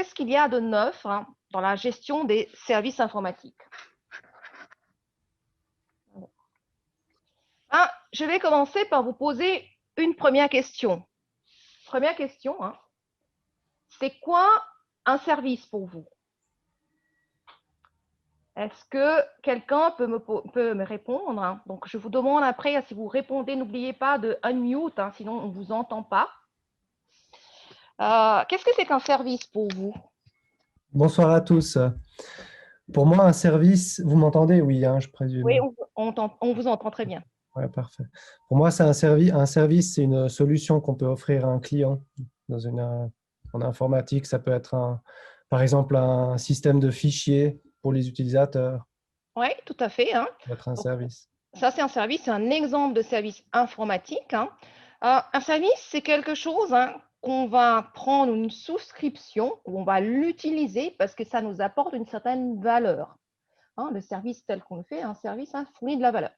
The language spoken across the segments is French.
qu'est-ce qu'il y a de neuf dans la gestion des services informatiques? Je vais commencer par vous poser une première question. Première question, c'est quoi un service pour vous? Est-ce que quelqu'un peut me répondre? Donc, je vous demande après, si vous répondez, n'oubliez pas de unmute, sinon on ne vous entend pas. Qu'est-ce que c'est qu'un service pour vous? Bonsoir à tous. Pour moi, un service, vous m'entendez? Oui, je présume. Oui, on vous entend très bien. Ouais, parfait. Pour moi, c'est un service, c'est une solution qu'on peut offrir à un client en informatique. Ça peut être, par exemple, un système de fichiers pour les utilisateurs. Oui, tout à fait. Ça peut être un service. Ça, c'est un service, c'est un exemple de service informatique. Un service, c'est quelque chose qu'on va prendre une souscription, où on va l'utiliser parce que ça nous apporte une certaine valeur. Le service tel qu'on le fait, un service fournit de la valeur.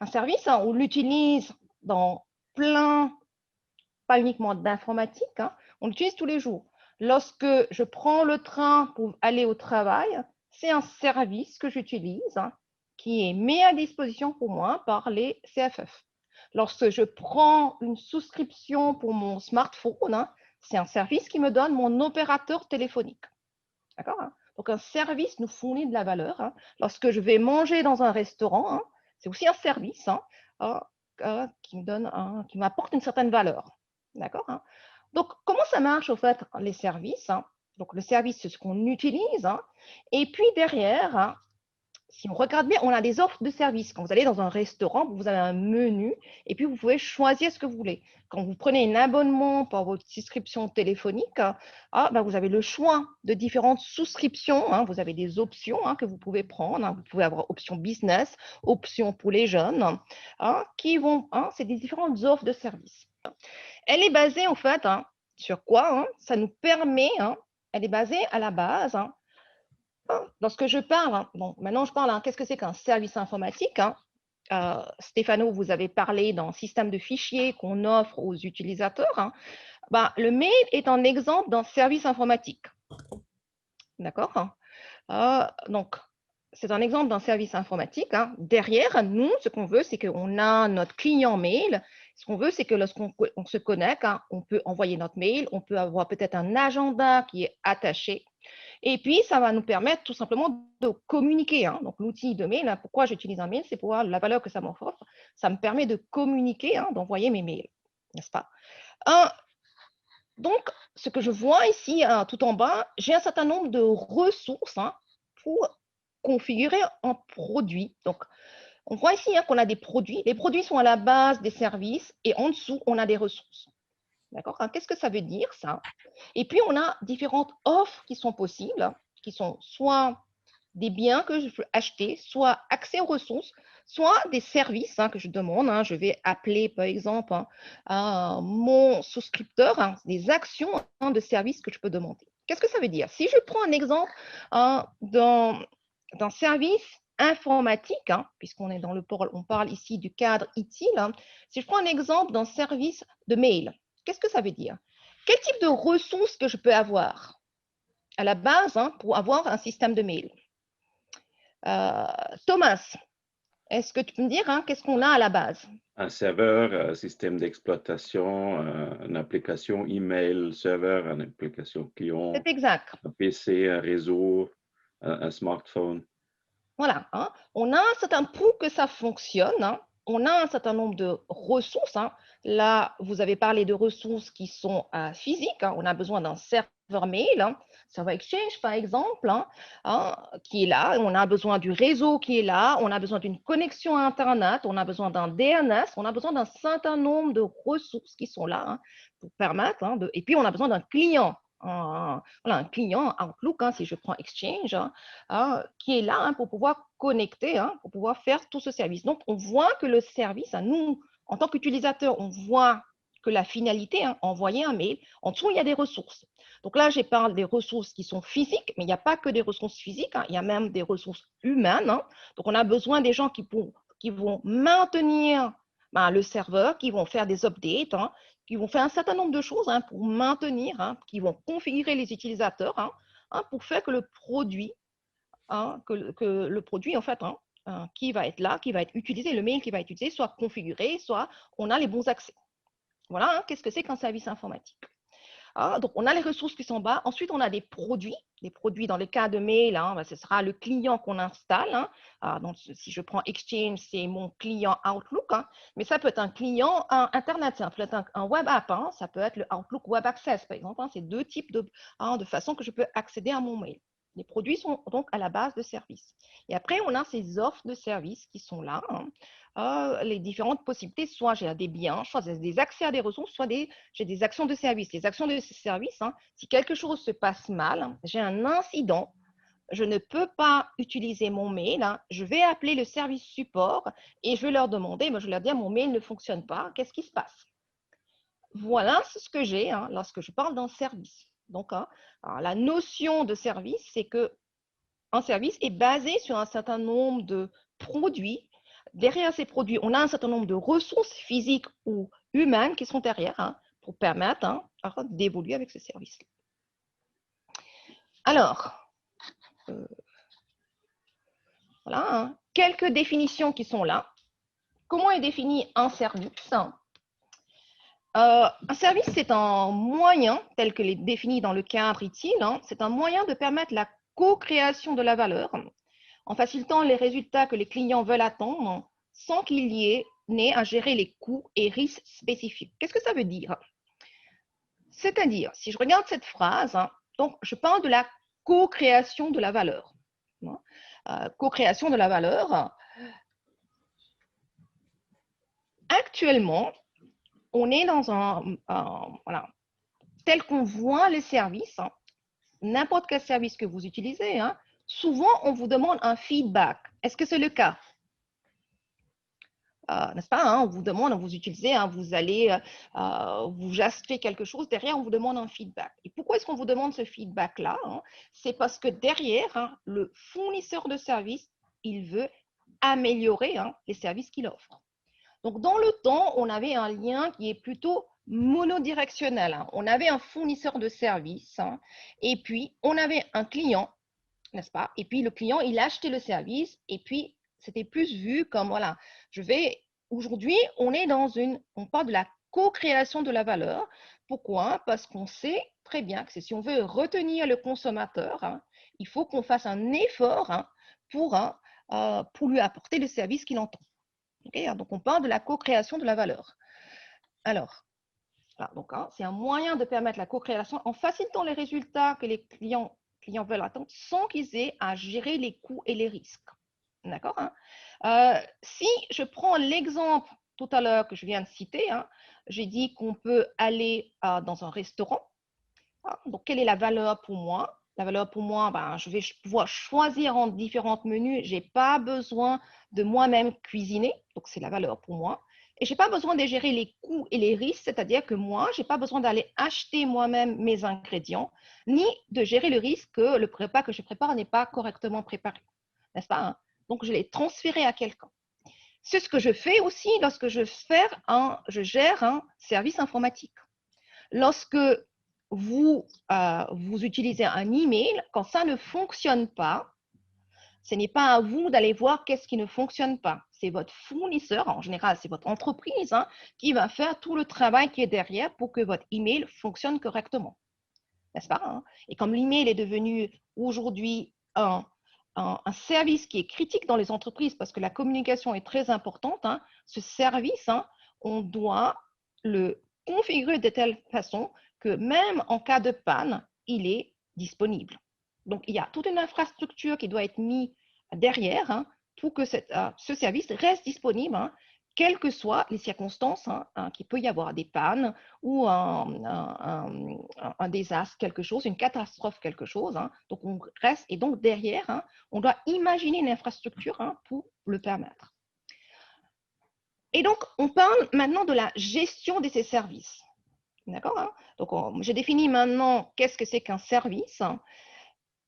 Un service, on l'utilise dans plein, pas uniquement d'informatique, on l'utilise tous les jours. Lorsque je prends le train pour aller au travail, c'est un service que j'utilise qui est mis à disposition pour moi par les CFF. Lorsque je prends une souscription pour mon smartphone, c'est un service qui me donne mon opérateur téléphonique. D'accord? Donc, un service nous fournit de la valeur. Lorsque je vais manger dans un restaurant, c'est aussi un service qui m'apporte une certaine valeur. D'accord? Donc, comment ça marche, au fait, les services? Donc, le service, c'est ce qu'on utilise. Et puis, derrière, si on regarde bien, on a des offres de services. Quand vous allez dans un restaurant, vous avez un menu et puis vous pouvez choisir ce que vous voulez. Quand vous prenez un abonnement pour votre souscription téléphonique, vous avez le choix de différentes souscriptions. Vous avez des options que vous pouvez prendre. Vous pouvez avoir option business, option pour les jeunes, c'est des différentes offres de services. Elle est basée, en fait, sur quoi? Ça nous permet, elle est basée à la base lorsque je parle, maintenant je parle, qu'est-ce que c'est qu'un service informatique? Stéphano, vous avez parlé d'un système de fichiers qu'on offre aux utilisateurs. Le mail est un exemple d'un service informatique. D'accord? Donc, c'est un exemple d'un service informatique. Derrière, nous, ce qu'on veut, c'est qu'on a notre client mail. Ce qu'on veut, c'est que lorsqu'on se connecte, on peut envoyer notre mail, on peut avoir peut-être un agenda qui est attaché. Et puis, ça va nous permettre tout simplement de communiquer. Donc, l'outil de mail, pourquoi j'utilise un mail, c'est pour voir la valeur que ça m'offre. Ça me permet de communiquer, d'envoyer mes mails, n'est-ce pas? Donc, ce que je vois ici, tout en bas, j'ai un certain nombre de ressources pour configurer un produit. Donc, on voit ici qu'on a des produits. Les produits sont à la base des services et en dessous, on a des ressources. D'accord? Qu'est-ce que ça veut dire, ça? Et puis, on a différentes offres qui sont possibles, qui sont soit des biens que je peux acheter, soit accès aux ressources, soit des services que je demande. Je vais appeler, par exemple, mon souscripteur, des actions de services que je peux demander. Qu'est-ce que ça veut dire? Si je prends un exemple d'un service informatique, puisqu'on est dans on parle ici du cadre utile, si je prends un exemple d'un service de mail, qu'est-ce que ça veut dire? Quel type de ressources que je peux avoir à la base pour avoir un système de mail? Thomas, est-ce que tu peux me dire qu'est-ce qu'on a à la base? Un serveur, un système d'exploitation, une application email serveur, une application client. C'est exact. Un PC, un réseau, un smartphone. Voilà. On a un certain pour que ça fonctionne. On a un certain nombre de ressources. Là, vous avez parlé de ressources qui sont physiques. On a besoin d'un serveur mail, serveur Exchange par exemple, qui est là. On a besoin du réseau qui est là. On a besoin d'une connexion à Internet. On a besoin d'un DNS. On a besoin d'un certain nombre de ressources qui sont là pour permettre. Et puis, on a besoin d'un client. Un client Outlook, si je prends Exchange, qui est là pour pouvoir connecter, pour pouvoir faire tout ce service. Donc, on voit que le service, nous, en tant qu'utilisateur, on voit que la finalité, envoyer un mail, en dessous, il y a des ressources. Donc là, je parle des ressources qui sont physiques, mais il n'y a pas que des ressources physiques, il y a même des ressources humaines. Donc, on a besoin des gens qui vont maintenir le serveur, qui vont faire des updates, qui vont faire un certain nombre de choses pour maintenir, qui vont configurer les utilisateurs, pour faire que le produit, que le produit en fait, qui va être là, qui va être utilisé, le mail qui va être utilisé, soit configuré, soit on a les bons accès. Voilà, qu'est-ce que c'est qu'un service informatique. Donc, on a les ressources qui sont bas. Ensuite, on a des produits. Les produits, dans le cas de mail, ce sera le client qu'on installe. Donc, si je prends Exchange, c'est mon client Outlook. Mais ça peut être un client Internet, ça peut être un web app. Ça peut être le Outlook Web Access, par exemple. C'est deux types de façons que je peux accéder à mon mail. Les produits sont donc à la base de services. Et après, on a ces offres de services qui sont là. Les différentes possibilités, soit j'ai des biens, soit j'ai des accès à des ressources, soit j'ai des actions de service. Les actions de service, si quelque chose se passe mal, j'ai un incident, je ne peux pas utiliser mon mail, je vais appeler le service support et je vais leur demander, je vais leur dire mon mail ne fonctionne pas, qu'est-ce qui se passe? Voilà ce que j'ai lorsque je parle d'un service. Donc, la notion de service, c'est qu'un service est basé sur un certain nombre de produits. Derrière ces produits, on a un certain nombre de ressources physiques ou humaines qui sont derrière pour permettre d'évoluer avec ce service. Alors, voilà, quelques définitions qui sont là. Comment est défini un service? Un service, c'est un moyen, tel que l'est défini dans le cadre ITIL, c'est un moyen de permettre la co-création de la valeur en facilitant les résultats que les clients veulent attendre sans qu'il y ait à gérer les coûts et risques spécifiques. Qu'est-ce que ça veut dire? C'est-à-dire, si je regarde cette phrase, donc je parle de la co-création de la valeur. Co-création de la valeur. Actuellement, on est dans voilà, tel qu'on voit les services, n'importe quel service que vous utilisez, souvent on vous demande un feedback. Est-ce que c'est le cas? N'est-ce pas? On vous demande, vous utilisez, vous allez, vous achetez quelque chose, derrière on vous demande un feedback. Et pourquoi est-ce qu'on vous demande ce feedback-là? C'est parce que derrière, le fournisseur de services, il veut améliorer les services qu'il offre. Donc, dans le temps, on avait un lien qui est plutôt monodirectionnel. On avait un fournisseur de services et puis on avait un client, n'est-ce pas? Et puis le client, il achetait le service et puis c'était plus vu comme, voilà, aujourd'hui, on parle de la co-création de la valeur. Pourquoi? Parce qu'on sait très bien que si on veut retenir le consommateur, il faut qu'on fasse un effort pour lui apporter le service qu'il entend. Okay? Donc, on parle de la co-création de la valeur. Alors, c'est un moyen de permettre la co-création en facilitant les résultats que les clients veulent attendre sans qu'ils aient à gérer les coûts et les risques. D'accord? Si je prends l'exemple tout à l'heure que je viens de citer, j'ai dit qu'on peut aller dans un restaurant. Donc, quelle est la valeur pour moi? La valeur pour moi, je vais pouvoir choisir en différents menus. Je n'ai pas besoin de moi-même cuisiner. Donc, c'est la valeur pour moi. Et je n'ai pas besoin de gérer les coûts et les risques, c'est-à-dire que moi, je n'ai pas besoin d'aller acheter moi-même mes ingrédients, ni de gérer le risque que le repas que je prépare n'est pas correctement préparé. N'est-ce pas? Donc, je l'ai transféré à quelqu'un. C'est ce que je fais aussi lorsque je gère un service informatique. Lorsque vous utilisez un email, quand ça ne fonctionne pas, ce n'est pas à vous d'aller voir qu'est-ce qui ne fonctionne pas. C'est votre fournisseur, en général, c'est votre entreprise qui va faire tout le travail qui est derrière pour que votre email fonctionne correctement. N'est-ce pas? Et comme l'email est devenu aujourd'hui un service qui est critique dans les entreprises parce que la communication est très importante, ce service, on doit le configurer de telle façon que même en cas de panne, il est disponible. Donc, il y a toute une infrastructure qui doit être mise derrière pour que ce service reste disponible, quelles que soient les circonstances qu'il peut y avoir, des pannes ou un désastre, quelque chose, une catastrophe, quelque chose. Donc, on reste, et donc derrière, on doit imaginer une infrastructure pour le permettre. Et donc, on parle maintenant de la gestion de ces services. D'accord? Donc, j'ai défini maintenant qu'est-ce que c'est qu'un service.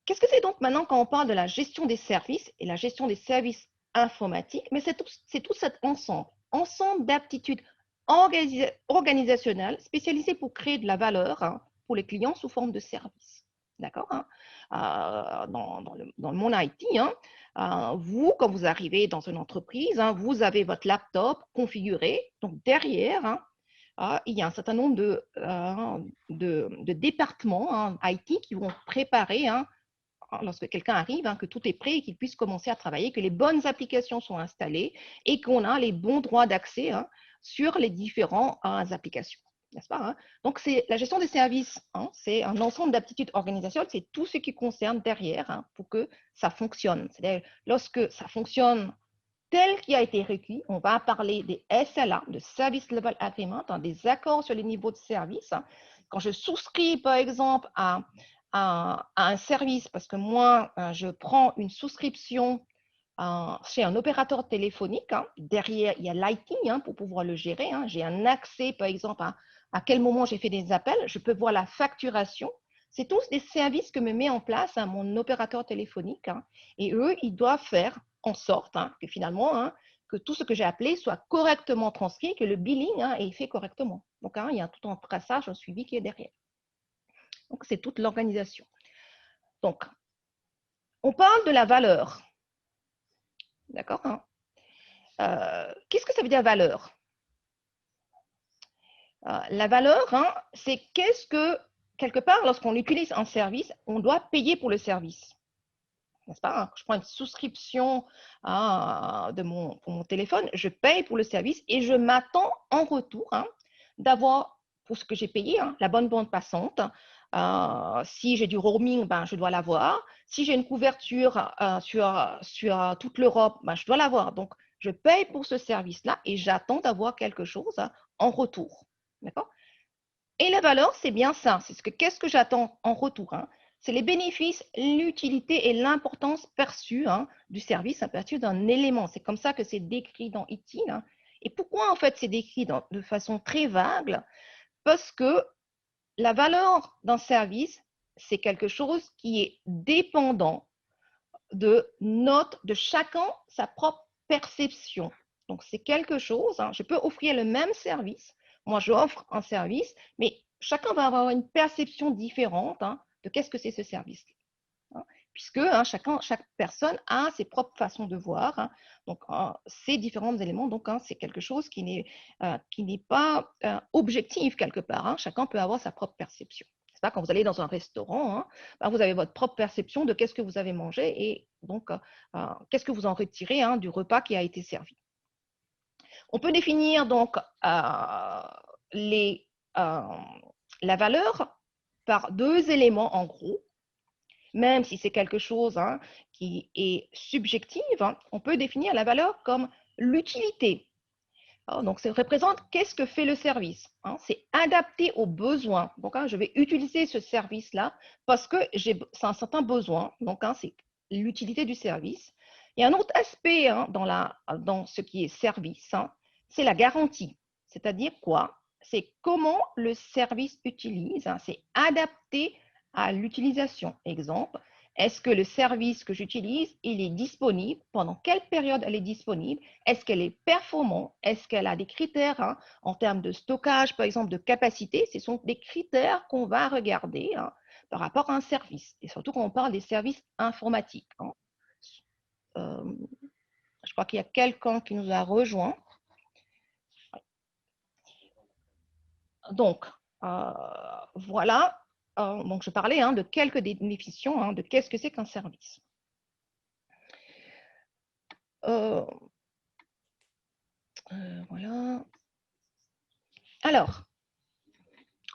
Qu'est-ce que c'est donc maintenant quand on parle de la gestion des services et la gestion des services informatiques? Mais c'est tout cet ensemble d'aptitudes organisationnelles spécialisées pour créer de la valeur pour les clients sous forme de services. D'accord, hein, dans le monde IT, hein, vous, quand vous arrivez dans une entreprise, hein, vous avez votre laptop configuré. Donc, derrière, hein, il y a un certain nombre de départements hein, IT qui vont préparer, hein, lorsque quelqu'un arrive, hein, que tout est prêt et qu'il puisse commencer à travailler, que les bonnes applications sont installées et qu'on a les bons droits d'accès hein, sur les différentes applications. N'est-ce pas, hein? Donc, c'est la gestion des services, hein, c'est un ensemble d'aptitudes organisationnelles, c'est tout ce qui concerne derrière hein, pour que ça fonctionne. C'est-à-dire, lorsque ça fonctionne tel qu'il a été requis, on va parler des SLA, de Service Level Agreement, hein, des accords sur les niveaux de service. Hein. Quand je souscris, par exemple, à un service, parce que moi, je prends une souscription chez un opérateur téléphonique, hein, derrière, il y a l'IT hein, pour pouvoir le gérer. Hein. J'ai un accès, par exemple, à quel moment j'ai fait des appels. Je peux voir la facturation. C'est tous des services que me met en place hein, mon opérateur téléphonique. Hein, et eux, ils doivent faire en sorte hein, que finalement, hein, que tout ce que j'ai appelé soit correctement transcrit, que le billing hein, est fait correctement. Donc, hein, il y a tout un traçage, un suivi qui est derrière. Donc, c'est toute l'organisation. Donc, on parle de la valeur. D'accord hein? Qu'est-ce que ça veut dire valeur? La valeur, hein, c'est qu'est-ce que, quelque part, lorsqu'on utilise un service, on doit payer pour le service. N'est-ce pas hein? Je prends une souscription pour mon téléphone, je paye pour le service et je m'attends en retour hein, d'avoir, pour ce que j'ai payé, hein, la bonne bande passante. Si j'ai du roaming, ben, je dois l'avoir. Si j'ai une couverture sur toute l'Europe, ben, je dois l'avoir. Donc, je paye pour ce service-là et j'attends d'avoir quelque chose hein, en retour. D'accord? Et la valeur, c'est bien ça. C'est qu'est-ce que j'attends en retour hein? C'est les bénéfices, l'utilité et l'importance perçue hein, du service à partir d'un élément. C'est comme ça que c'est décrit dans ITIL. Hein. Et pourquoi en fait c'est décrit de façon très vague? Parce que la valeur d'un service, c'est quelque chose qui est dépendant de chacun sa propre perception. Donc, c'est quelque chose, hein, je peux offrir le même service. Moi, j'offre un service, mais chacun va avoir une perception différente hein, de qu'est-ce que c'est ce service. Hein, puisque hein, chaque personne a ses propres façons de voir. Hein, donc, ces différents éléments, donc, hein, c'est quelque chose qui n'est pas objectif quelque part. Hein, chacun peut avoir sa propre perception. C'est pas quand vous allez dans un restaurant, hein, ben vous avez votre propre perception de qu'est-ce que vous avez mangé et donc qu'est-ce que vous en retirez hein, du repas qui a été servi. On peut définir donc la valeur par deux éléments en gros. Même si c'est quelque chose hein, qui est subjectif, hein, on peut définir la valeur comme l'utilité. Donc, ça représente qu'est-ce que fait le service. Hein, c'est adapté aux besoins. Donc, hein, je vais utiliser ce service-là parce que c'est un certain besoin. Donc, hein, c'est l'utilité du service. Et un autre aspect hein, dans ce qui est service, hein, c'est la garantie. C'est-à-dire quoi? C'est comment le service utilise. Hein, c'est adapté à l'utilisation. Exemple, est-ce que le service que j'utilise, il est disponible? Pendant quelle période elle est disponible? Est-ce qu'elle est performante? Est-ce qu'elle a des critères hein, en termes de stockage, par exemple, de capacité? Ce sont des critères qu'on va regarder hein, par rapport à un service. Et surtout quand on parle des services informatiques. Hein. Je crois qu'il y a quelqu'un qui nous a rejoint. Donc, voilà. Donc, je parlais hein, de quelques définitions hein, de qu'est-ce que c'est qu'un service. Voilà. Alors,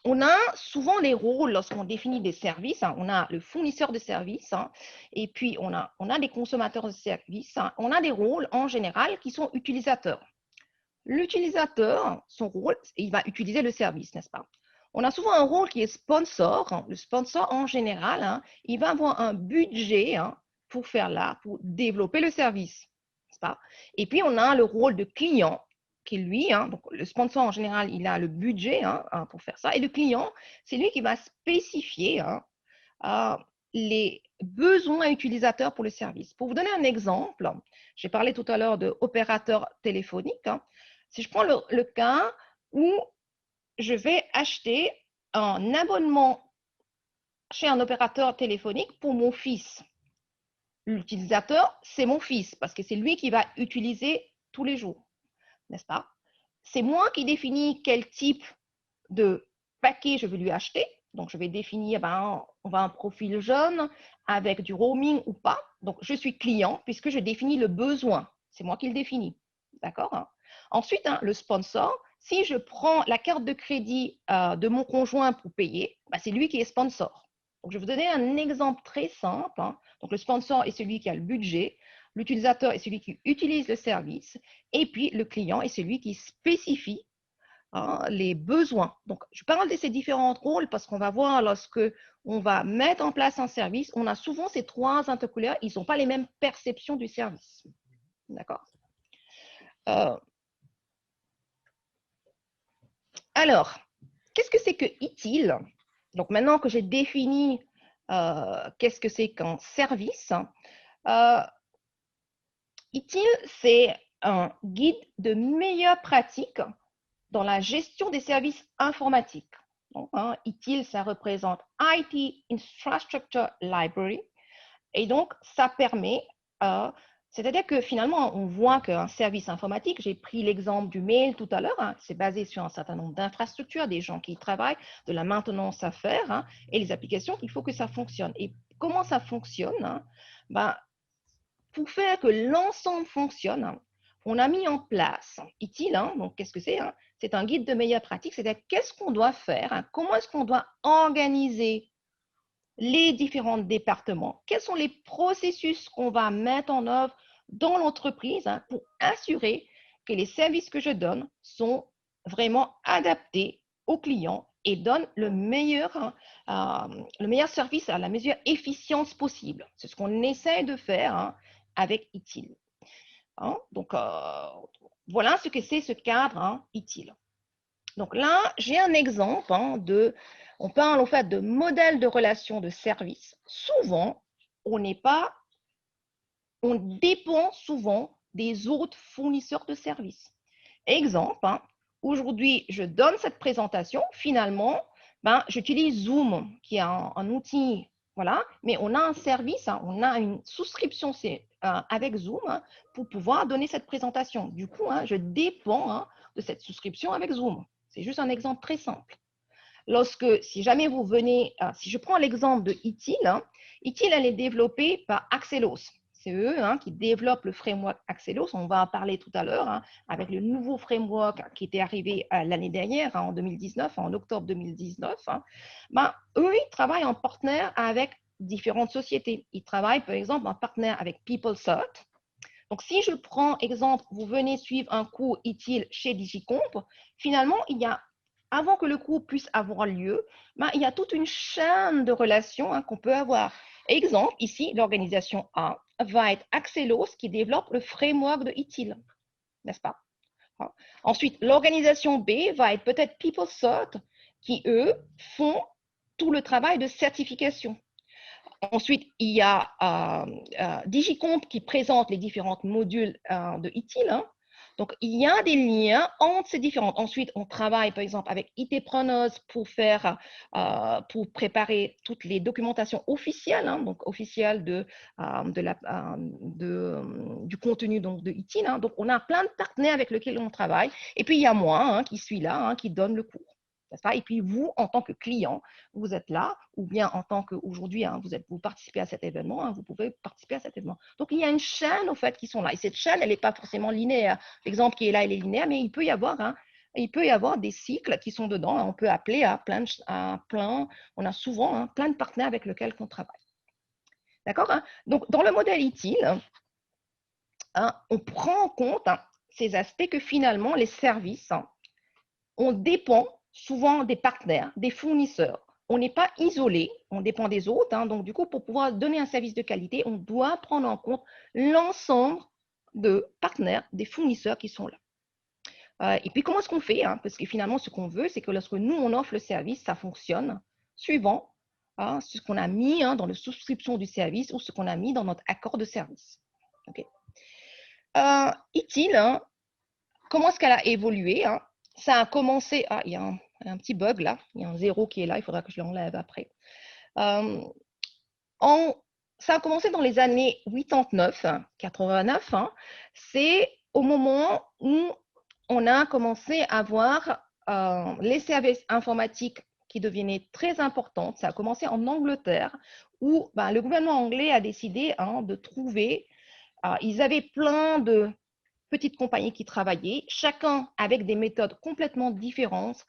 on a souvent des rôles lorsqu'on définit des services. Hein. On a le fournisseur de services hein, et puis on a des consommateurs de services. Hein. On a des rôles en général qui sont utilisateurs. L'utilisateur, son rôle, il va utiliser le service, n'est-ce pas? On a souvent un rôle qui est sponsor. Le sponsor, en général, hein, il va avoir un budget hein, pour développer le service, n'est-ce pas? Et puis, on a le rôle de client, qui lui, hein, donc le sponsor, en général, il a le budget hein, pour faire ça. Et le client, c'est lui qui va spécifier hein, les besoins utilisateurs pour le service. Pour vous donner un exemple, j'ai parlé tout à l'heure d'opérateur téléphonique. Hein. Si je prends le cas où je vais acheter un abonnement chez un opérateur téléphonique pour mon fils. L'utilisateur, c'est mon fils parce que c'est lui qui va utiliser tous les jours, n'est-ce pas? C'est moi qui définis quel type de paquet je vais lui acheter. Donc, je vais définir, on va un profil jeune avec du roaming ou pas. Donc, je suis client puisque je définis le besoin. C'est moi qui le définis. D'accord? Ensuite, le sponsor, si je prends la carte de crédit de mon conjoint pour payer, c'est lui qui est sponsor. Donc, je vais vous donner un exemple très simple. Donc, le sponsor est celui qui a le budget, l'utilisateur est celui qui utilise le service, et puis le client est celui qui spécifie les besoins. Donc, je parle de ces différents rôles parce qu'on va voir lorsque on va mettre en place un service, on a souvent ces trois interlocuteurs, ils n'ont pas les mêmes perceptions du service. D'accord? Alors, qu'est-ce que c'est que ITIL? Donc, maintenant que j'ai défini qu'est-ce que c'est qu'un service, ITIL, c'est un guide de meilleures pratiques dans la gestion des services informatiques. Donc, ITIL, ça représente IT Infrastructure Library. Et donc, ça permet, c'est-à-dire que finalement, on voit qu'un service informatique, j'ai pris l'exemple du mail tout à l'heure, c'est basé sur un certain nombre d'infrastructures, des gens qui y travaillent, de la maintenance à faire, et les applications, il faut que ça fonctionne. Et comment ça fonctionne? Pour faire que l'ensemble fonctionne, on a mis en place ITIL, donc qu'est-ce que c'est? C'est un guide de meilleures pratiques, c'est-à-dire qu'est-ce qu'on doit faire, comment est-ce qu'on doit organiser les différents départements, quels sont les processus qu'on va mettre en œuvre dans l'entreprise pour assurer que les services que je donne sont vraiment adaptés aux clients et donnent le meilleur service à la meilleure efficience possible. C'est ce qu'on essaie de faire avec ITIL. Donc, voilà ce que c'est ce cadre ITIL. Donc là, j'ai un exemple on parle en fait de modèle de relation de service. Souvent, on dépend souvent des autres fournisseurs de services. Exemple, aujourd'hui, je donne cette présentation, finalement, j'utilise Zoom, qui est un outil, voilà, mais on a un service, on a une souscription avec Zoom pour pouvoir donner cette présentation. Du coup, je dépends de cette souscription avec Zoom. C'est juste un exemple très simple. Si jamais vous venez, si je prends l'exemple de ITIL, ITIL, elle est développée par Axelos. C'est eux qui développent le framework Axelos. On va en parler tout à l'heure avec le nouveau framework qui était arrivé l'année dernière, en 2019, en octobre 2019. Eux, ils travaillent en partenaire avec différentes sociétés. Ils travaillent, par exemple, en partenaire avec PeopleCert. Donc, si je prends exemple, vous venez suivre un cours ITIL chez Digicomp, finalement, avant que le cours puisse avoir lieu, il y a toute une chaîne de relations qu'on peut avoir. Exemple, ici, l'organisation A va être Axelos qui développe le framework de ITIL, n'est-ce pas? Ensuite, l'organisation B va être peut-être PeopleCert qui, eux, font tout le travail de certification. Ensuite, il y a Digicomp qui présente les différents modules de ITIL. Donc, il y a des liens entre ces différentes. Ensuite, on travaille, par exemple, avec ITpreneurs pour préparer toutes les documentations officielles, donc officielles du contenu donc, de ITIL. Donc, on a plein de partenaires avec lesquels on travaille. Et puis, il y a moi qui suis là, qui donne le cours. Et puis, vous, en tant que client, vous êtes là, ou bien en tant qu'aujourd'hui, vous participez à cet événement, vous pouvez participer à cet événement. Donc, il y a une chaîne, au fait, qui sont là. Et cette chaîne, elle n'est pas forcément linéaire. L'exemple qui est là, il est linéaire, mais il peut y avoir des cycles qui sont dedans. On peut appeler on a souvent plein de partenaires avec lesquels on travaille. D'accord? Donc, dans le modèle ITIL, on prend en compte ces aspects que finalement, les services, on dépend souvent des partenaires, des fournisseurs. On n'est pas isolé, on dépend des autres. Donc, du coup, pour pouvoir donner un service de qualité, on doit prendre en compte l'ensemble de partenaires, des fournisseurs qui sont là. Et puis, comment est-ce qu'on fait? Parce que finalement, ce qu'on veut, c'est que lorsque nous, on offre le service, ça fonctionne suivant ce qu'on a mis dans la souscription du service ou ce qu'on a mis dans notre accord de service. Okay. ITIL, comment est-ce qu'elle a évolué? Ça a commencé, il y a un petit bug là, il y a un 0 qui est là, il faudra que je l'enlève après. Ça a commencé dans les années 89, 89. C'est au moment où on a commencé à voir les services informatiques qui devenaient très importants. Ça a commencé en Angleterre, où le gouvernement anglais a décidé de trouver, ils avaient plein de petites compagnies qui travaillaient, chacun avec des méthodes complètement différentes.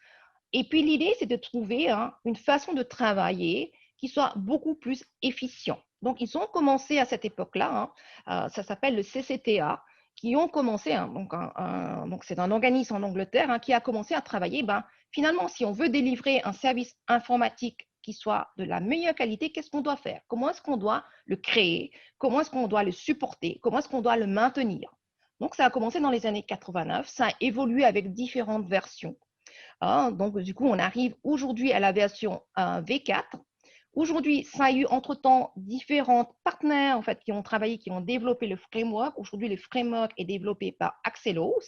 Et puis l'idée, c'est de trouver une façon de travailler qui soit beaucoup plus efficient. Donc, ils ont commencé à cette époque-là, ça s'appelle le CCTA, qui ont commencé, donc c'est un organisme en Angleterre qui a commencé à travailler. Finalement, si on veut délivrer un service informatique qui soit de la meilleure qualité, qu'est-ce qu'on doit faire? Comment est-ce qu'on doit le créer? Comment est-ce qu'on doit le supporter? Comment est-ce qu'on doit le maintenir? Donc, ça a commencé dans les années 89, ça a évolué avec différentes versions. Donc, du coup, on arrive aujourd'hui à la version V4. Aujourd'hui, ça a eu entre-temps différents partenaires en fait, qui ont travaillé, qui ont développé le framework. Aujourd'hui, le framework est développé par Axelos.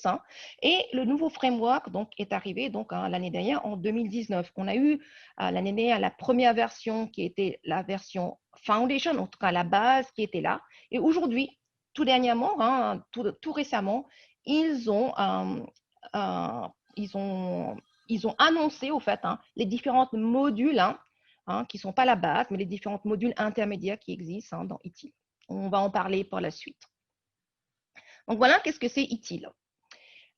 Et le nouveau framework donc, est arrivé donc, l'année dernière, en 2019. On a eu l'année dernière la première version qui était la version Foundation, en tout cas la base qui était là. Et aujourd'hui, tout dernièrement, tout récemment, ils ont annoncé au fait les différents modules qui ne sont pas la base, mais les différents modules intermédiaires qui existent dans ITIL. On va en parler par la suite. Donc voilà, qu'est-ce que c'est ITIL?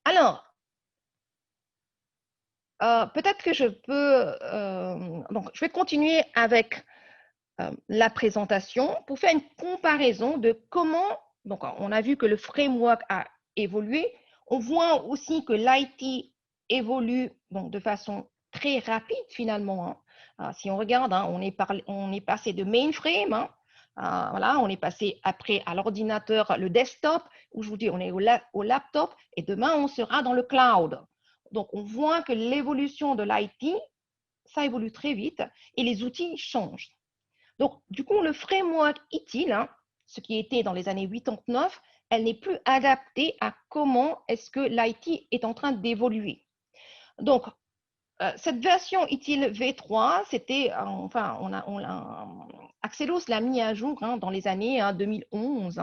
Alors, peut-être que je peux... donc, je vais continuer avec la présentation pour faire une comparaison de comment... Donc, on a vu que le framework a évolué. On voit aussi que l'IT évolue donc, de façon très rapide finalement. Si on regarde, on est passé de mainframe, voilà, on est passé après à l'ordinateur, le desktop. Aujourd'hui, on est au laptop et demain, on sera dans le cloud. Donc, on voit que l'évolution de l'IT, ça évolue très vite et les outils changent. Donc, du coup, le framework ITIL, ce qui était dans les années 89, elle n'est plus adaptée à comment est-ce que l'IT est en train d'évoluer. Donc, cette version ITIL V3, c'était, Axelos l'a mis à jour dans les années 2011.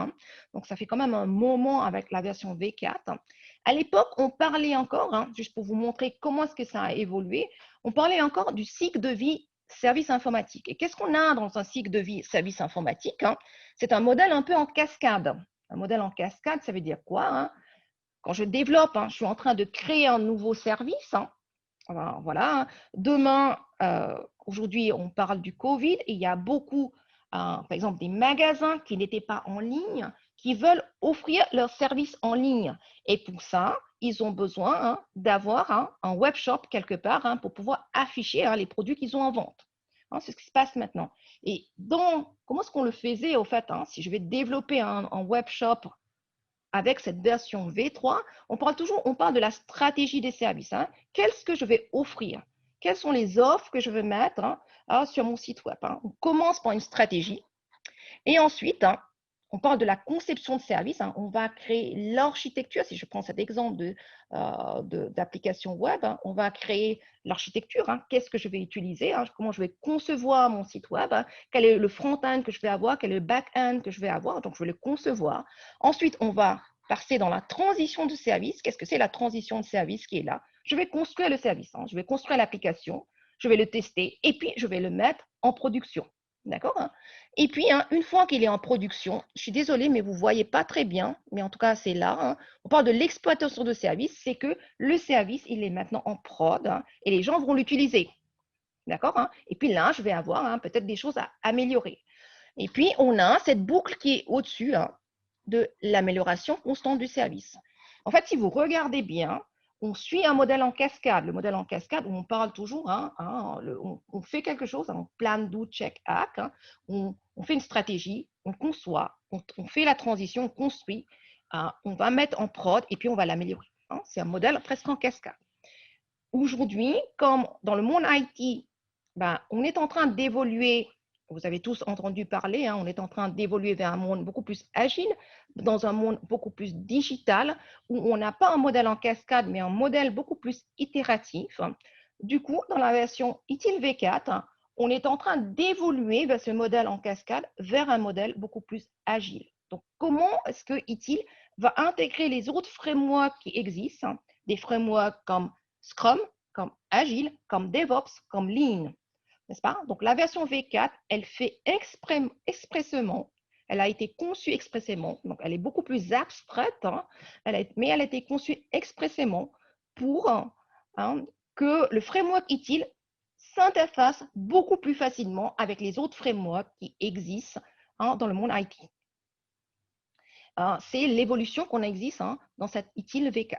Donc, ça fait quand même un moment avec la version V4. À l'époque, on parlait encore, juste pour vous montrer comment est-ce que ça a évolué, on parlait encore du cycle de vie service informatique. Et qu'est-ce qu'on a dans un cycle de vie service informatique? C'est un modèle un peu en cascade. Un modèle en cascade, ça veut dire quoi? Quand je développe, je suis en train de créer un nouveau service. Voilà. Demain, aujourd'hui, on parle du Covid et il y a beaucoup, par exemple, des magasins qui n'étaient pas en ligne, qui veulent offrir leurs services en ligne. Et pour ça, ils ont besoin d'avoir un web shop quelque part pour pouvoir afficher les produits qu'ils ont en vente. C'est ce qui se passe maintenant. Et comment est-ce qu'on le faisait au fait? Si je vais développer un web shop avec cette version V3, on parle de la stratégie des services. Qu'est-ce que je vais offrir? Quelles sont les offres que je veux mettre sur mon site web? On commence par une stratégie et ensuite, on parle de la conception de service. On va créer l'architecture. Si je prends cet exemple d'application web, on va créer l'architecture. Qu'est-ce que je vais utiliser? Comment je vais concevoir mon site web? Quel est le front-end que je vais avoir? Quel est le back-end que je vais avoir? Donc, je vais le concevoir. Ensuite, on va passer dans la transition de service. Qu'est-ce que c'est la transition de service qui est là? Je vais construire le service. Je vais construire l'application. Je vais le tester et puis je vais le mettre en production. D'accord? Et puis, une fois qu'il est en production, je suis désolée, mais vous ne voyez pas très bien, mais en tout cas, c'est là. On parle de l'exploitation de service, c'est que le service, il est maintenant en prod et les gens vont l'utiliser. D'accord? Et puis là, je vais avoir peut-être des choses à améliorer. Et puis, on a cette boucle qui est au-dessus de l'amélioration constante du service. En fait, si vous regardez bien, on suit un modèle en cascade. Le modèle en cascade, où on parle toujours, on fait quelque chose, on plan, do, check, act, on fait une stratégie, on conçoit, on fait la transition, on construit, on va mettre en prod et puis on va l'améliorer. C'est un modèle presque en cascade. Aujourd'hui, comme dans le monde IT, on est en train d'évoluer. Vous avez tous entendu parler, on est en train d'évoluer vers un monde beaucoup plus agile, dans un monde beaucoup plus digital, où on n'a pas un modèle en cascade, mais un modèle beaucoup plus itératif. Du coup, dans la version ITIL V4, on est en train d'évoluer vers ce modèle en cascade, vers un modèle beaucoup plus agile. Donc, comment est-ce que ITIL va intégrer les autres frameworks qui existent, hein, des frameworks comme Scrum, comme Agile, comme DevOps, comme Lean, n'est-ce pas? Donc, la version V4, elle fait expressément, elle a été conçue expressément, donc elle est beaucoup plus abstraite, hein, mais elle a été conçue expressément pour hein, que le framework ITIL s'interface beaucoup plus facilement avec les autres frameworks qui existent hein, dans le monde IT. C'est l'évolution qu'on existe hein, dans cette ITIL V4.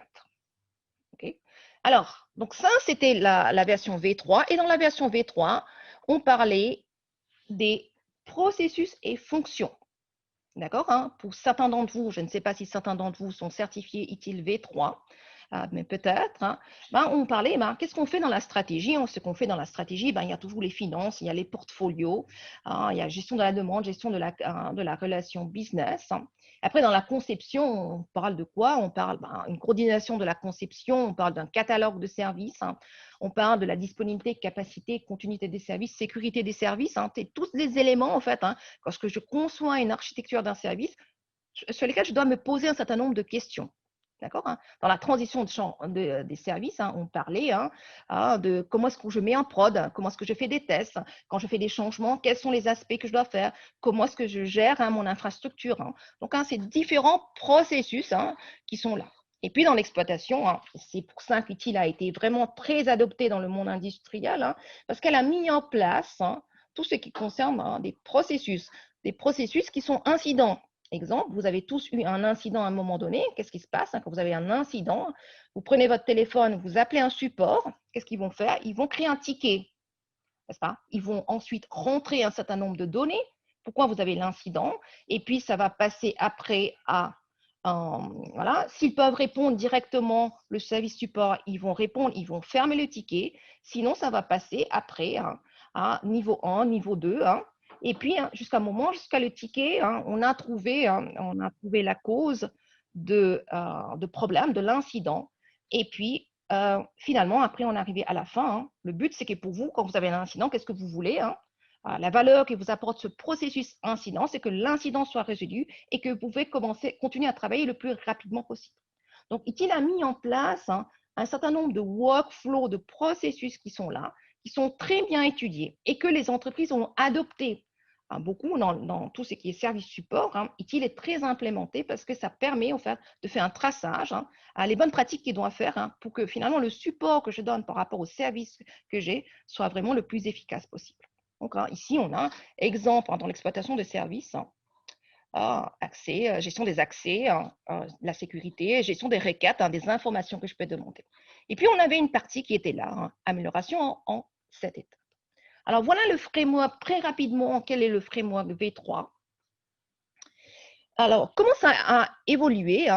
Okay. Alors, donc ça, c'était la version V3. Et dans la version V3, on parlait des processus et fonctions. D'accord hein? Pour certains d'entre vous, je ne sais pas si certains d'entre vous sont certifiés ITIL V3, mais peut-être, hein, on parlait, qu'est-ce qu'on fait dans la stratégie? Ce qu'on fait dans la stratégie, il y a toujours les finances, il y a les portfolios, hein, il y a gestion de la demande, gestion de la relation business. Hein. Après, dans la conception, on parle de quoi? On parle une coordination de la conception, on parle d'un catalogue de services, hein, on parle de la disponibilité, capacité, continuité des services, sécurité des services. Hein, c'est tous les éléments, en fait, hein, lorsque je conçois une architecture d'un service, sur lesquels je dois me poser un certain nombre de questions. D'accord hein? Dans la transition des services, hein, on parlait de comment est-ce que je mets en prod, comment est-ce que je fais des tests, quand je fais des changements, quels sont les aspects que je dois faire, comment est-ce que je gère mon infrastructure. Hein. Donc, c'est différents processus qui sont là. Et puis, dans l'exploitation, c'est pour ça qu'ITIL a été vraiment très adopté dans le monde industriel, parce qu'elle a mis en place tout ce qui concerne des processus qui sont incidents. Exemple, vous avez tous eu un incident à un moment donné. Qu'est-ce qui se passe quand vous avez un incident? Vous prenez votre téléphone, vous appelez un support. Qu'est-ce qu'ils vont faire? Ils vont créer un ticket. N'est-ce pas? Ils vont ensuite rentrer un certain nombre de données. Pourquoi vous avez l'incident? Et puis, ça va passer après à… voilà. S'ils peuvent répondre directement, le service support, ils vont répondre, ils vont fermer le ticket. Sinon, ça va passer après à niveau 1, niveau 2. Et puis, jusqu'à le ticket, on a trouvé la cause de problème, de l'incident. Et puis, finalement, après, on est arrivé à la fin. Le but, c'est que pour vous, quand vous avez un incident, qu'est-ce que vous voulez la valeur que vous apporte ce processus incident, c'est que l'incident soit résolu et que vous pouvez continuer à travailler le plus rapidement possible. Donc, il a mis en place un certain nombre de workflows, de processus qui sont là, qui sont très bien étudiés et que les entreprises ont adopté beaucoup dans tout ce qui est service support. ITIL est très implémenté parce que ça permet en fait, de faire un traçage à les bonnes pratiques qu'ils doivent faire pour que finalement le support que je donne par rapport au service que j'ai soit vraiment le plus efficace possible. Donc ici, on a exemple dans l'exploitation de services, gestion des accès, la sécurité, gestion des requêtes, des informations que je peux demander. Et puis, on avait une partie qui était là, amélioration en 7 étapes. Alors, voilà le framework, très rapidement, quel est le framework V3. Alors, comment ça a évolué?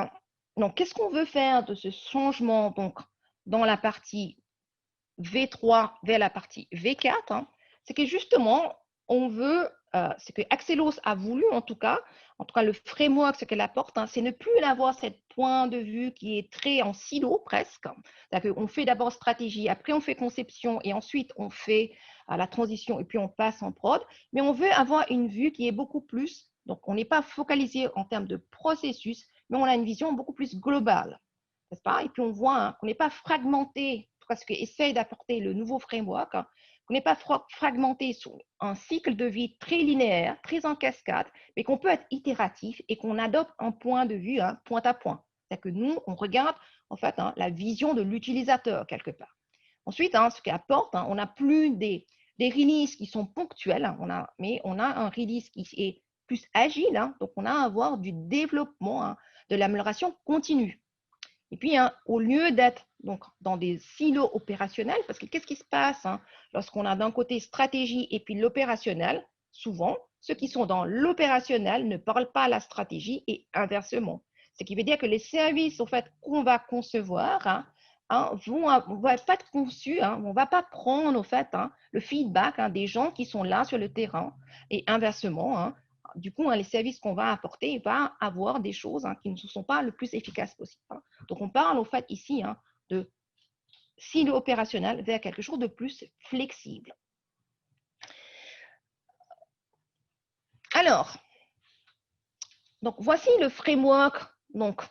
Donc, qu'est-ce qu'on veut faire de ce changement donc, dans la partie V3 vers la partie V4? C'est que justement, on veut, ce que Axelos a voulu en tout cas le framework, ce qu'elle apporte, c'est ne plus avoir ce point de vue qui est très en silo presque. C'est-à-dire qu'on fait d'abord stratégie, après on fait conception et ensuite on fait la transition et puis on passe en prod. Mais on veut avoir une vue qui est beaucoup plus, donc on n'est pas focalisé en termes de processus, mais on a une vision beaucoup plus globale. N'est-ce pas? Et puis on voit qu'on n'est pas fragmenté, parce qu'essaye d'apporter le nouveau framework, qu'on n'est pas fragmenté sur un cycle de vie très linéaire, très en cascade, mais qu'on peut être itératif et qu'on adopte un point de vue point à point. C'est-à-dire que nous, on regarde en fait la vision de l'utilisateur quelque part. Ensuite, ce qui apporte, on n'a plus des releases qui sont ponctuelles, mais on a un release qui est plus agile, donc on a à avoir du développement, de l'amélioration continue. Et puis, au lieu d'être donc, dans des silos opérationnels, parce que qu'est-ce qui se passe lorsqu'on a d'un côté stratégie et puis l'opérationnel? Souvent, ceux qui sont dans l'opérationnel ne parlent pas à la stratégie et inversement. Ce qui veut dire que les services en fait, qu'on va concevoir vont pas être conçus, on ne va pas prendre en fait, le feedback des gens qui sont là sur le terrain et inversement. Du coup, les services qu'on va apporter vont avoir des choses qui ne sont pas le plus efficaces possible. Donc, on parle en fait ici de silo opérationnel vers quelque chose de plus flexible. Alors, donc voici le framework donc,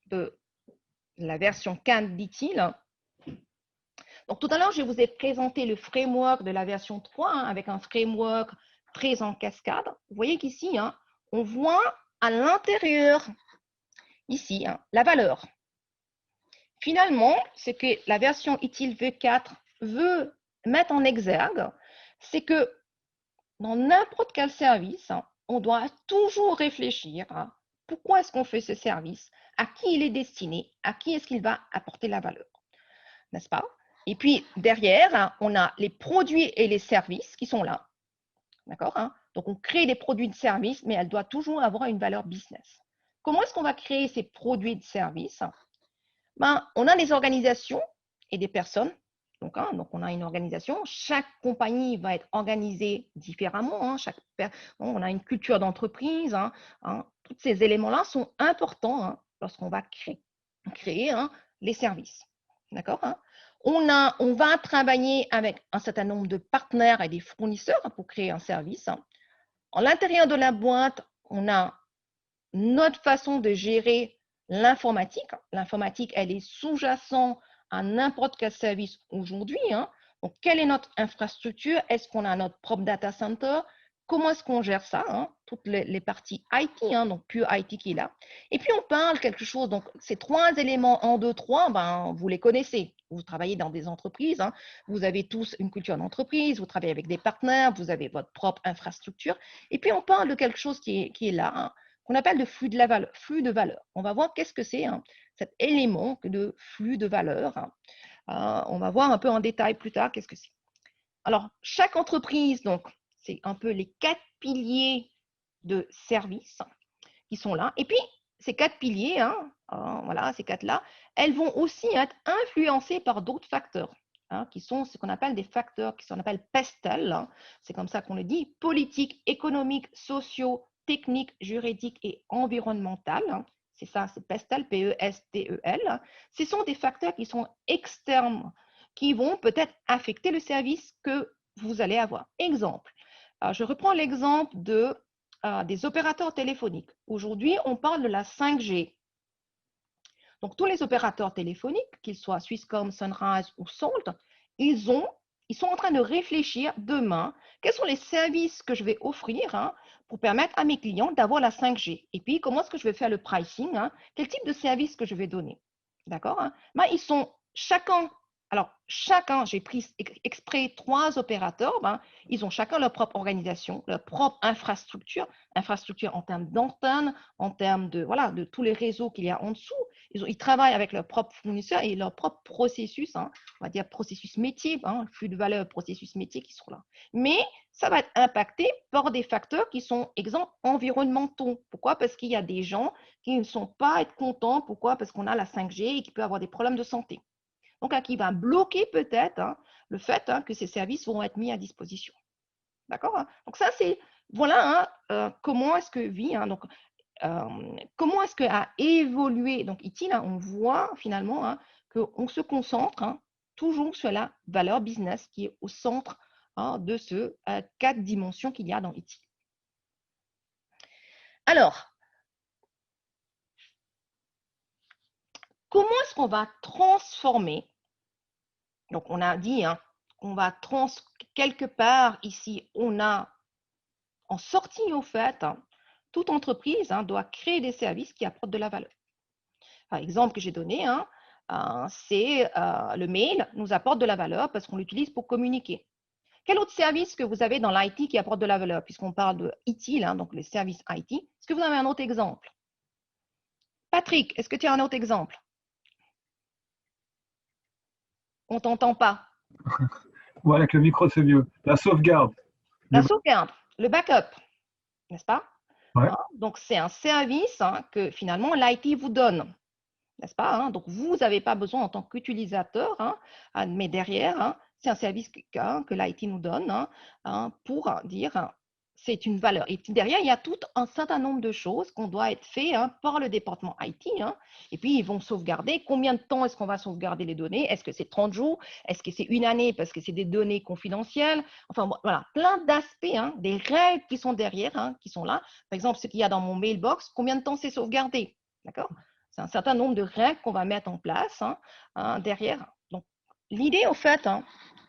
de la version 4 d'ITIL. Donc, tout à l'heure, je vous ai présenté le framework de la version 3 avec un framework très en cascade. Vous voyez qu'ici, on voit à l'intérieur, ici, la valeur. Finalement, ce que la version ITIL V4 veut mettre en exergue, c'est que dans n'importe quel service, on doit toujours réfléchir à pourquoi est-ce qu'on fait ce service, à qui il est destiné, à qui est-ce qu'il va apporter la valeur, n'est-ce pas? Et puis, derrière, on a les produits et les services qui sont là. D'accord? Donc, on crée des produits et des services, mais elle doit toujours avoir une valeur business. Comment est-ce qu'on va créer ces produits et services? On a des organisations et des personnes. Donc, on a une organisation. Chaque compagnie va être organisée différemment. On a une culture d'entreprise. Tous ces éléments-là sont importants lorsqu'on va créer les services. D'accord? On va travailler avec un certain nombre de partenaires et des fournisseurs pour créer un service. En l'intérieur de la boîte, on a notre façon de gérer l'informatique. L'informatique, elle est sous-jacente à n'importe quel service aujourd'hui. Donc, quelle est notre infrastructure? Est-ce qu'on a notre propre data center? Comment est-ce qu'on gère ça? Toutes les parties IT, donc pure IT qui est là. Et puis, on parle quelque chose. Donc, ces 3 éléments, 1, 2, 3, vous les connaissez. Vous travaillez dans des entreprises. Vous avez tous une culture d'entreprise. Vous travaillez avec des partenaires. Vous avez votre propre infrastructure. Et puis, on parle de quelque chose qui est là, qu'on appelle de flux de valeur. On va voir qu'est-ce que c'est cet élément de flux de valeur. On va voir un peu en détail plus tard qu'est-ce que c'est. Alors, chaque entreprise, donc, c'est un peu les 4 piliers de service qui sont là. Et puis, ces 4 piliers, voilà, ces 4-là, elles vont aussi être influencées par d'autres facteurs, qui sont ce qu'on appelle des facteurs qui s'appellent PESTEL. C'est comme ça qu'on le dit, politique, économique, sociaux, technique, juridique et environnemental. C'est ça, c'est PESTEL, P-E-S-T-E-L. Ce sont des facteurs qui sont externes, qui vont peut-être affecter le service que vous allez avoir. Exemple, je reprends l'exemple des opérateurs téléphoniques. Aujourd'hui, on parle de la 5G. Donc, tous les opérateurs téléphoniques, qu'ils soient Swisscom, Sunrise ou Salt, ils sont en train de réfléchir demain, quels sont les services que je vais offrir pour permettre à mes clients d'avoir la 5G. Et puis, comment est-ce que je vais faire le pricing, quel type de service que je vais donner. D'accord? Ils sont chacun, j'ai pris exprès 3 opérateurs, ils ont chacun leur propre organisation, leur propre infrastructure en termes d'antenne, en termes de tous les réseaux qu'il y a en dessous. Ils travaillent avec leurs propres fournisseurs et leur propre processus, on va dire processus métier, flux de valeur, processus métier qui sont là. Mais ça va être impacté par des facteurs qui sont, exemple, environnementaux. Pourquoi? Parce qu'il y a des gens qui ne sont pas contents. Pourquoi? Parce qu'on a la 5G et qui peut avoir des problèmes de santé. Donc, qui va bloquer peut-être le fait que ces services vont être mis à disposition. D'accord? Donc, ça, c'est, voilà, comment est-ce que vit, comment est-ce qu'a évolué, donc ITIL, on voit finalement qu'on se concentre toujours sur la valeur business qui est au centre de ce 4 dimensions qu'il y a dans ITIL. Alors, comment est-ce qu'on va transformer? Donc, on a dit qu'on va quelque part ici, on a en sortie au fait, toute entreprise doit créer des services qui apportent de la valeur. Par exemple que j'ai donné, c'est le mail nous apporte de la valeur parce qu'on l'utilise pour communiquer. Quel autre service que vous avez dans l'IT qui apporte de la valeur? Puisqu'on parle de ITIL, donc les services IT. Est-ce que vous avez un autre exemple? Patrick, est-ce que tu as un autre exemple? On ne t'entend pas. Ouais, avec le micro, c'est mieux. La sauvegarde. La sauvegarde, le backup, n'est-ce pas? Ouais. Donc, c'est un service que finalement l'IT vous donne, n'est-ce pas? Donc, vous n'avez pas besoin en tant qu'utilisateur, mais derrière, c'est un service que l'IT nous donne pour dire c'est une valeur. Et puis derrière, il y a tout un certain nombre de choses qu'on doit être fait par le département IT. Et puis, ils vont sauvegarder. Combien de temps est-ce qu'on va sauvegarder les données? Est-ce que c'est 30 jours? Est-ce que c'est une année parce que c'est des données confidentielles? Enfin, voilà, plein d'aspects, des règles qui sont derrière, qui sont là. Par exemple, ce qu'il y a dans mon mailbox, combien de temps c'est sauvegardé? D'accord? C'est un certain nombre de règles qu'on va mettre en place derrière. Donc, l'idée, en fait,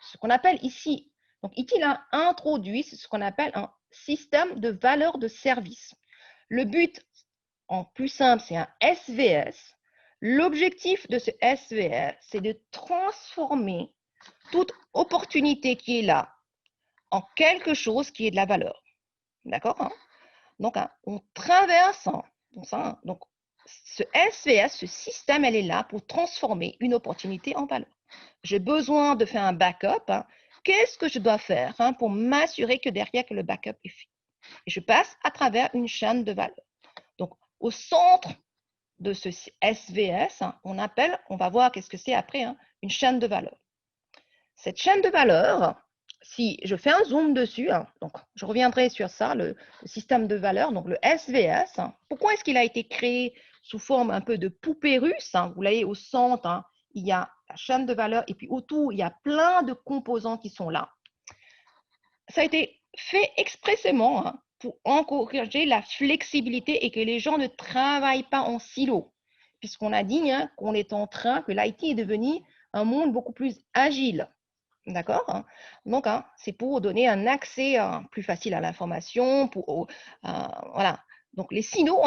ce qu'on appelle ici, donc ici, il a introduit ce qu'on appelle un système de valeur de service. Le but, en plus simple, c'est un SVS. L'objectif de ce SVS, c'est de transformer toute opportunité qui est là en quelque chose qui est de la valeur. D'accord? Donc, on traverse donc, ce SVS, ce système, elle est là pour transformer une opportunité en valeur. J'ai besoin de faire un backup. Qu'est-ce que je dois faire pour m'assurer que derrière que le backup est fait? Et je passe à travers une chaîne de valeur. Donc, au centre de ce SVS, on va voir qu'est-ce que c'est après, une chaîne de valeur. Cette chaîne de valeur, si je fais un zoom dessus, donc je reviendrai sur ça, le système de valeur, donc le SVS, pourquoi est-ce qu'il a été créé sous forme un peu de poupée russe? Vous voyez, au centre, il y a la chaîne de valeur et puis autour, il y a plein de composants qui sont là. Ça a été fait expressément pour encourager la flexibilité et que les gens ne travaillent pas en silo, puisqu'on a dit qu'on est en train, que l'IT est devenu un monde beaucoup plus agile. D'accord? Donc, c'est pour donner un accès plus facile à l'information. Voilà. Donc, les silos,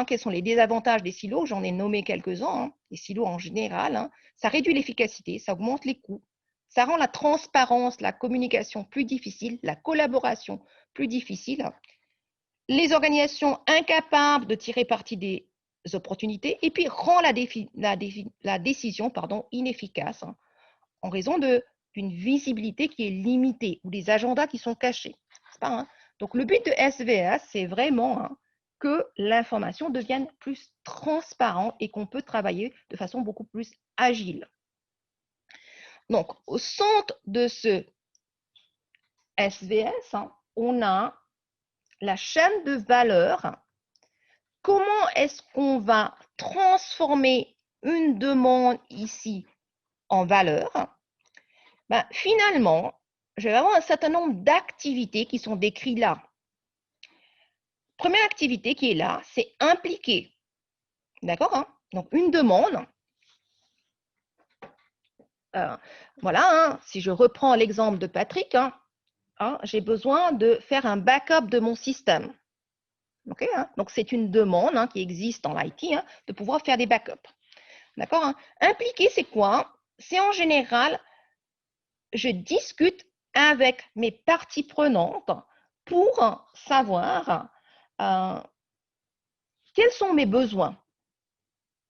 quels sont les désavantages des silos? J'en ai nommé quelques-uns. Les silos en général, ça réduit l'efficacité, ça augmente les coûts, ça rend la transparence, la communication plus difficile, la collaboration plus difficile. Les organisations incapables de tirer parti des opportunités et puis rend la décision inefficace en raison d'une visibilité qui est limitée ou des agendas qui sont cachés. Donc, le but de SVS, c'est vraiment que l'information devienne plus transparente et qu'on peut travailler de façon beaucoup plus agile. Donc, au centre de ce SVS, on a la chaîne de valeur. Comment est-ce qu'on va transformer une demande ici en valeur? Finalement, je vais avoir un certain nombre d'activités qui sont décrites là. Première activité qui est là, c'est impliquer. D'accord? Donc, une demande. Voilà, si je reprends l'exemple de Patrick, j'ai besoin de faire un backup de mon système. Okay, donc, c'est une demande qui existe dans l'IT de pouvoir faire des backups. D'accord? Impliquer, c'est quoi? C'est en général, je discute avec mes parties prenantes pour savoir quels sont mes besoins.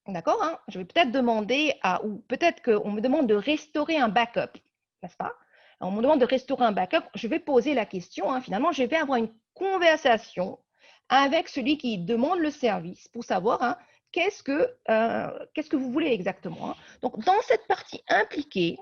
D'accord? Je vais peut-être demander ou peut-être qu'on me demande de restaurer un backup, n'est-ce pas? On me demande de restaurer un backup, je vais poser la question, finalement, je vais avoir une conversation avec celui qui demande le service pour savoir qu'est-ce que vous voulez exactement. Donc, dans cette partie impliquée,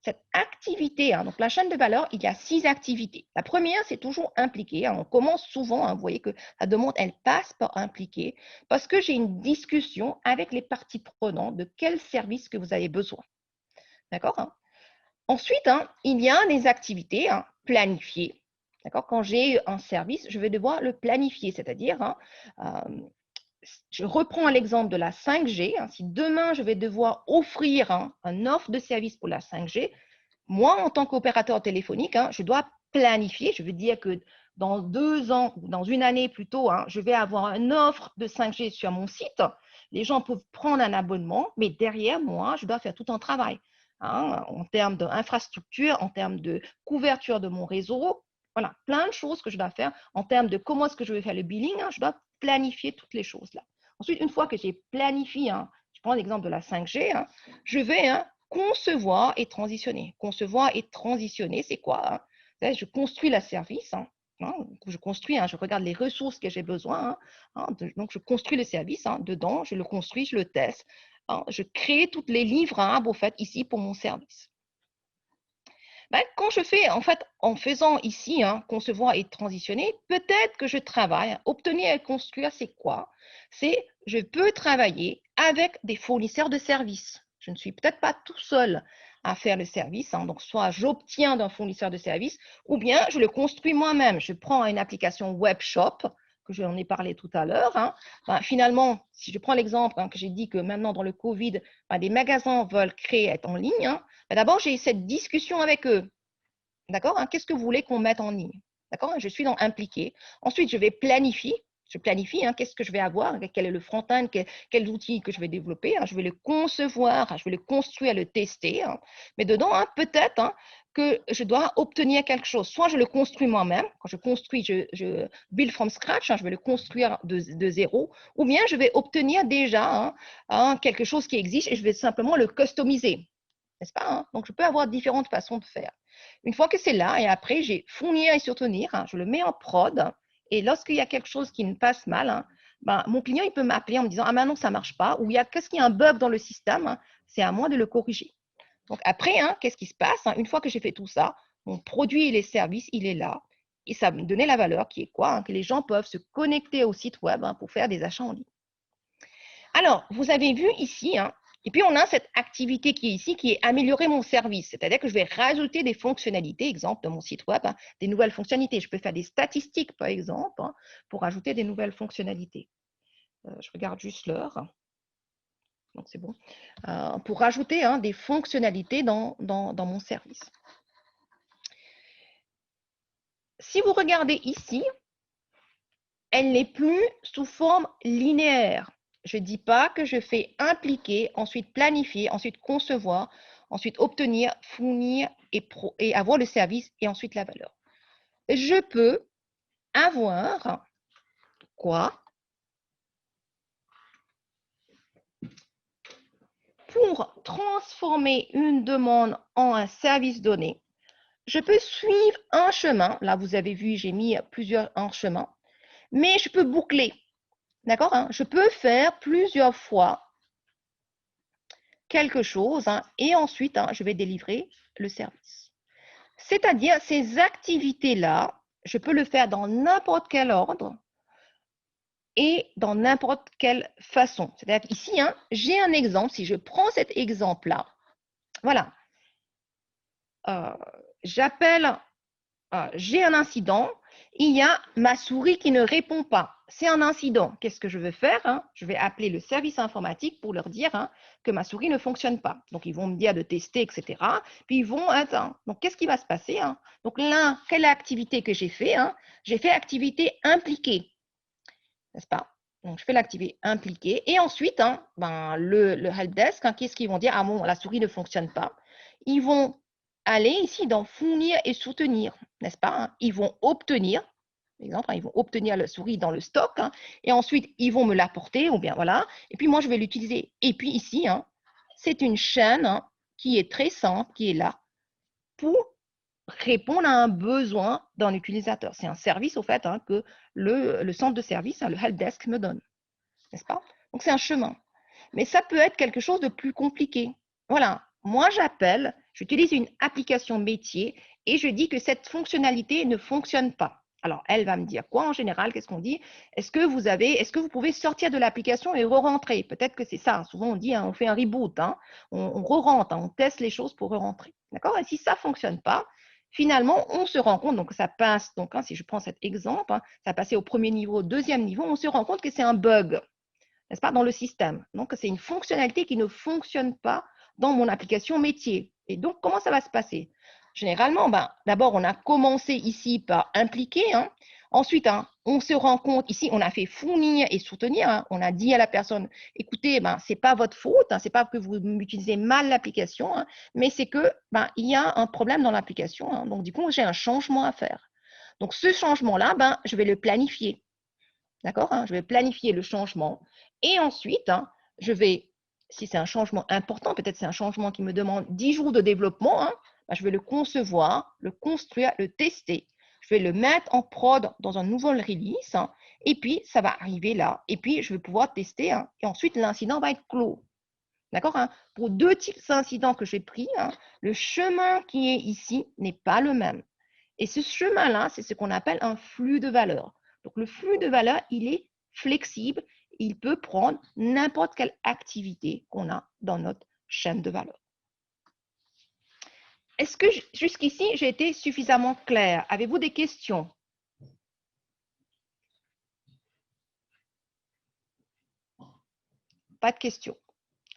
cette activité, donc la chaîne de valeur, il y a 6 activités. La première, c'est toujours impliquer. On commence souvent, vous voyez que la demande, elle passe par impliquer parce que j'ai une discussion avec les parties prenantes de quel service que vous avez besoin. D'accord? Ensuite, il y a des activités planifiées. D'accord? Quand j'ai un service, je vais devoir le planifier, c'est-à-dire, je reprends l'exemple de la 5G. Si demain, je vais devoir offrir un offre de service pour la 5G, moi, en tant qu'opérateur téléphonique, je dois planifier. Je veux dire que dans 2 ans ou dans une année plutôt, je vais avoir une offre de 5G sur mon site. Les gens peuvent prendre un abonnement, mais derrière moi, je dois faire tout un travail en termes d'infrastructure, en termes de couverture de mon réseau. Voilà, plein de choses que je dois faire en termes de comment est-ce que je vais faire le billing. Je dois planifier toutes les choses là. Ensuite, une fois que j'ai planifié, je prends l'exemple de la 5G, je vais concevoir et transitionner. Concevoir et transitionner, c'est quoi? Je construis le service. Je construis, je regarde les ressources que j'ai besoin. Donc, je construis le service dedans, je le construis, je le teste. Je crée toutes les livrables, au fait, ici pour mon service. Quand je fais, en fait, en faisant ici, concevoir et transitionner, peut-être que je travaille, obtenir et construire, c'est quoi? C'est, je peux travailler avec des fournisseurs de services. Je ne suis peut-être pas tout seul à faire le service, donc soit j'obtiens d'un fournisseur de services, ou bien je le construis moi-même. Je prends une application web shop, que j'en ai parlé tout à l'heure. Finalement, si je prends l'exemple que j'ai dit que maintenant dans le Covid, des magasins veulent créer, être en ligne, d'abord, j'ai cette discussion avec eux. D'accord? Qu'est-ce que vous voulez qu'on mette en ligne? D'accord? Je suis impliqué. Ensuite, je vais planifier. Je planifie qu'est-ce que je vais avoir, quel est le front-end, quels outils que je vais développer. Je vais le concevoir, je vais le construire, le tester. Mais dedans, peut-être que je dois obtenir quelque chose. Soit je le construis moi-même. Quand je construis, je build from scratch, je vais le construire de zéro. Ou bien je vais obtenir déjà quelque chose qui existe et je vais simplement le customiser. N'est-ce pas? Donc, je peux avoir différentes façons de faire. Une fois que c'est là, et après, j'ai fournir et soutenir, je le mets en prod. Et lorsqu'il y a quelque chose qui me passe mal, mon client il peut m'appeler en me disant « Ah, maintenant, ça ne marche pas » ou « Qu'est-ce qu'il y a un bug dans le système ?» C'est à moi de le corriger. Donc, après, qu'est-ce qui se passe? Une fois que j'ai fait tout ça, mon produit et les services, il est là. Et ça me donnait la valeur qui est quoi? Que les gens peuvent se connecter au site web pour faire des achats en ligne. Alors, vous avez vu ici, et puis on a cette activité qui est ici, qui est améliorer mon service. C'est-à-dire que je vais rajouter des fonctionnalités, exemple, dans mon site web, des nouvelles fonctionnalités. Je peux faire des statistiques, par exemple, pour ajouter des nouvelles fonctionnalités. Je regarde juste l'heure. Donc, c'est bon. Pour rajouter des fonctionnalités dans mon service. Si vous regardez ici, elle n'est plus sous forme linéaire. Je ne dis pas que je fais impliquer, ensuite planifier, ensuite concevoir, ensuite obtenir, fournir et avoir le service et ensuite la valeur. Je peux avoir quoi? Pour transformer une demande en un service donné, je peux suivre un chemin. Là, vous avez vu, j'ai mis plusieurs chemins, mais je peux boucler. D'accord? Je peux faire plusieurs fois quelque chose et ensuite, je vais délivrer le service. C'est-à-dire, ces activités-là, je peux le faire dans n'importe quel ordre et dans n'importe quelle façon. C'est-à-dire qu'ici, j'ai un exemple. Si je prends cet exemple-là, voilà, j'appelle, j'ai un incident, il y a ma souris qui ne répond pas. C'est un incident. Qu'est-ce que je veux faire? Je vais appeler le service informatique pour leur dire que ma souris ne fonctionne pas. Donc, ils vont me dire de tester, etc. Puis, ils vont attendre. Donc, qu'est-ce qui va se passer? Donc, là, quelle activité que j'ai fait? J'ai fait activité impliquée. N'est-ce pas? Donc, je fais l'activité impliquée. Et ensuite, le helpdesk, qu'est-ce qu'ils vont dire? Ah bon, la souris ne fonctionne pas. Ils vont aller ici dans fournir et soutenir, n'est-ce pas? Ils vont obtenir, par exemple, ils vont obtenir la souris dans le stock et ensuite ils vont me l'apporter ou bien voilà. Et puis moi je vais l'utiliser. Et puis ici, c'est une chaîne qui est très simple, qui est là pour répondre à un besoin d'un utilisateur. C'est un service au fait que le centre de service, le helpdesk me donne, n'est-ce pas? Donc c'est un chemin. Mais ça peut être quelque chose de plus compliqué. Voilà, moi j'appelle, j'utilise une application métier et je dis que cette fonctionnalité ne fonctionne pas. Alors, elle va me dire quoi en général? Qu'est-ce qu'on dit? Est-ce que vous pouvez sortir de l'application et re-rentrer? Peut-être que c'est ça. Souvent, on dit, on fait un reboot, on re-rentre, on teste les choses pour re-rentrer. D'accord? Et si ça ne fonctionne pas, finalement, on se rend compte, donc ça passe, donc si je prends cet exemple, ça passait au premier niveau, au deuxième niveau, on se rend compte que c'est un bug, n'est-ce pas, dans le système. Donc, c'est une fonctionnalité qui ne fonctionne pas dans mon application métier. Et donc, comment ça va se passer? Généralement, d'abord, on a commencé ici par impliquer. Ensuite, on se rend compte, ici, on a fait fournir et soutenir. On a dit à la personne, écoutez, ce n'est pas votre faute, ce n'est pas que vous utilisez mal l'application, mais c'est que il y a un problème dans l'application. Donc, du coup, j'ai un changement à faire. Donc, ce changement-là, je vais le planifier. D'accord? Je vais planifier le changement. Et ensuite, je vais, si c'est un changement important, peut-être c'est un changement qui me demande 10 jours de développement, je vais le concevoir, le construire, le tester. Je vais le mettre en prod dans un nouveau release. Et puis, ça va arriver là. Et puis, je vais pouvoir tester. Et ensuite, l'incident va être clos. D'accord, hein? Pour deux types d'incidents que j'ai pris, hein, le chemin qui est ici n'est pas le même. Et ce chemin-là, c'est ce qu'on appelle un flux de valeur. Donc, le flux de valeur, il est flexible. Il peut prendre n'importe quelle activité qu'on a dans notre chaîne de valeur. Est-ce que jusqu'ici, j'ai été suffisamment claire? Avez-vous des questions? Pas de questions.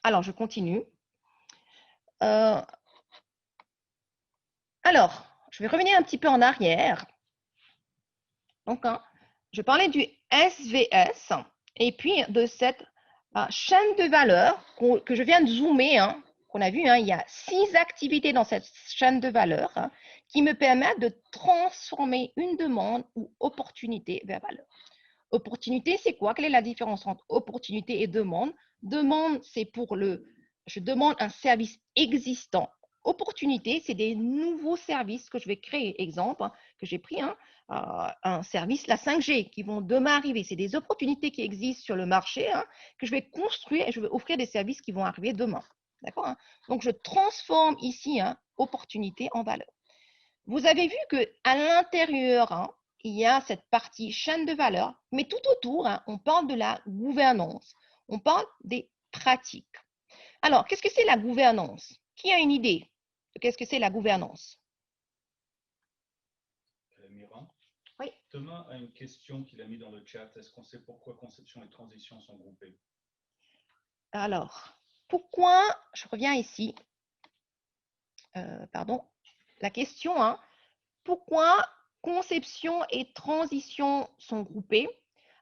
Alors, je continue. Alors, je vais revenir un petit peu en arrière. Donc, hein, je parlais du SVS et puis de cette chaîne de valeur que je viens de zoomer, hein, qu'on a vu, hein, il y a 6 activités dans cette chaîne de valeur hein, qui me permettent de transformer une demande ou opportunité vers valeur. Opportunité, c'est quoi? Quelle est la différence entre opportunité et demande? Demande, c'est pour je demande un service existant. Opportunité, c'est des nouveaux services que je vais créer. Exemple, hein, que j'ai pris un service, la 5G, qui vont demain arriver. C'est des opportunités qui existent sur le marché hein, que je vais construire et je vais offrir des services qui vont arriver demain. D'accord hein? Donc, je transforme ici hein, opportunité en valeur. Vous avez vu qu'à l'intérieur, hein, il y a cette partie chaîne de valeur, mais tout autour, hein, on parle de la gouvernance, on parle des pratiques. Alors, qu'est-ce que c'est la gouvernance? Qui a une idée de qu'est-ce que c'est la gouvernance? Mira. Oui. Thomas a une question qu'il a mis dans le chat. Est-ce qu'on sait pourquoi conception et transition sont groupées? Alors, pourquoi, je reviens ici, pardon, la question, hein, pourquoi conception et transition sont groupées?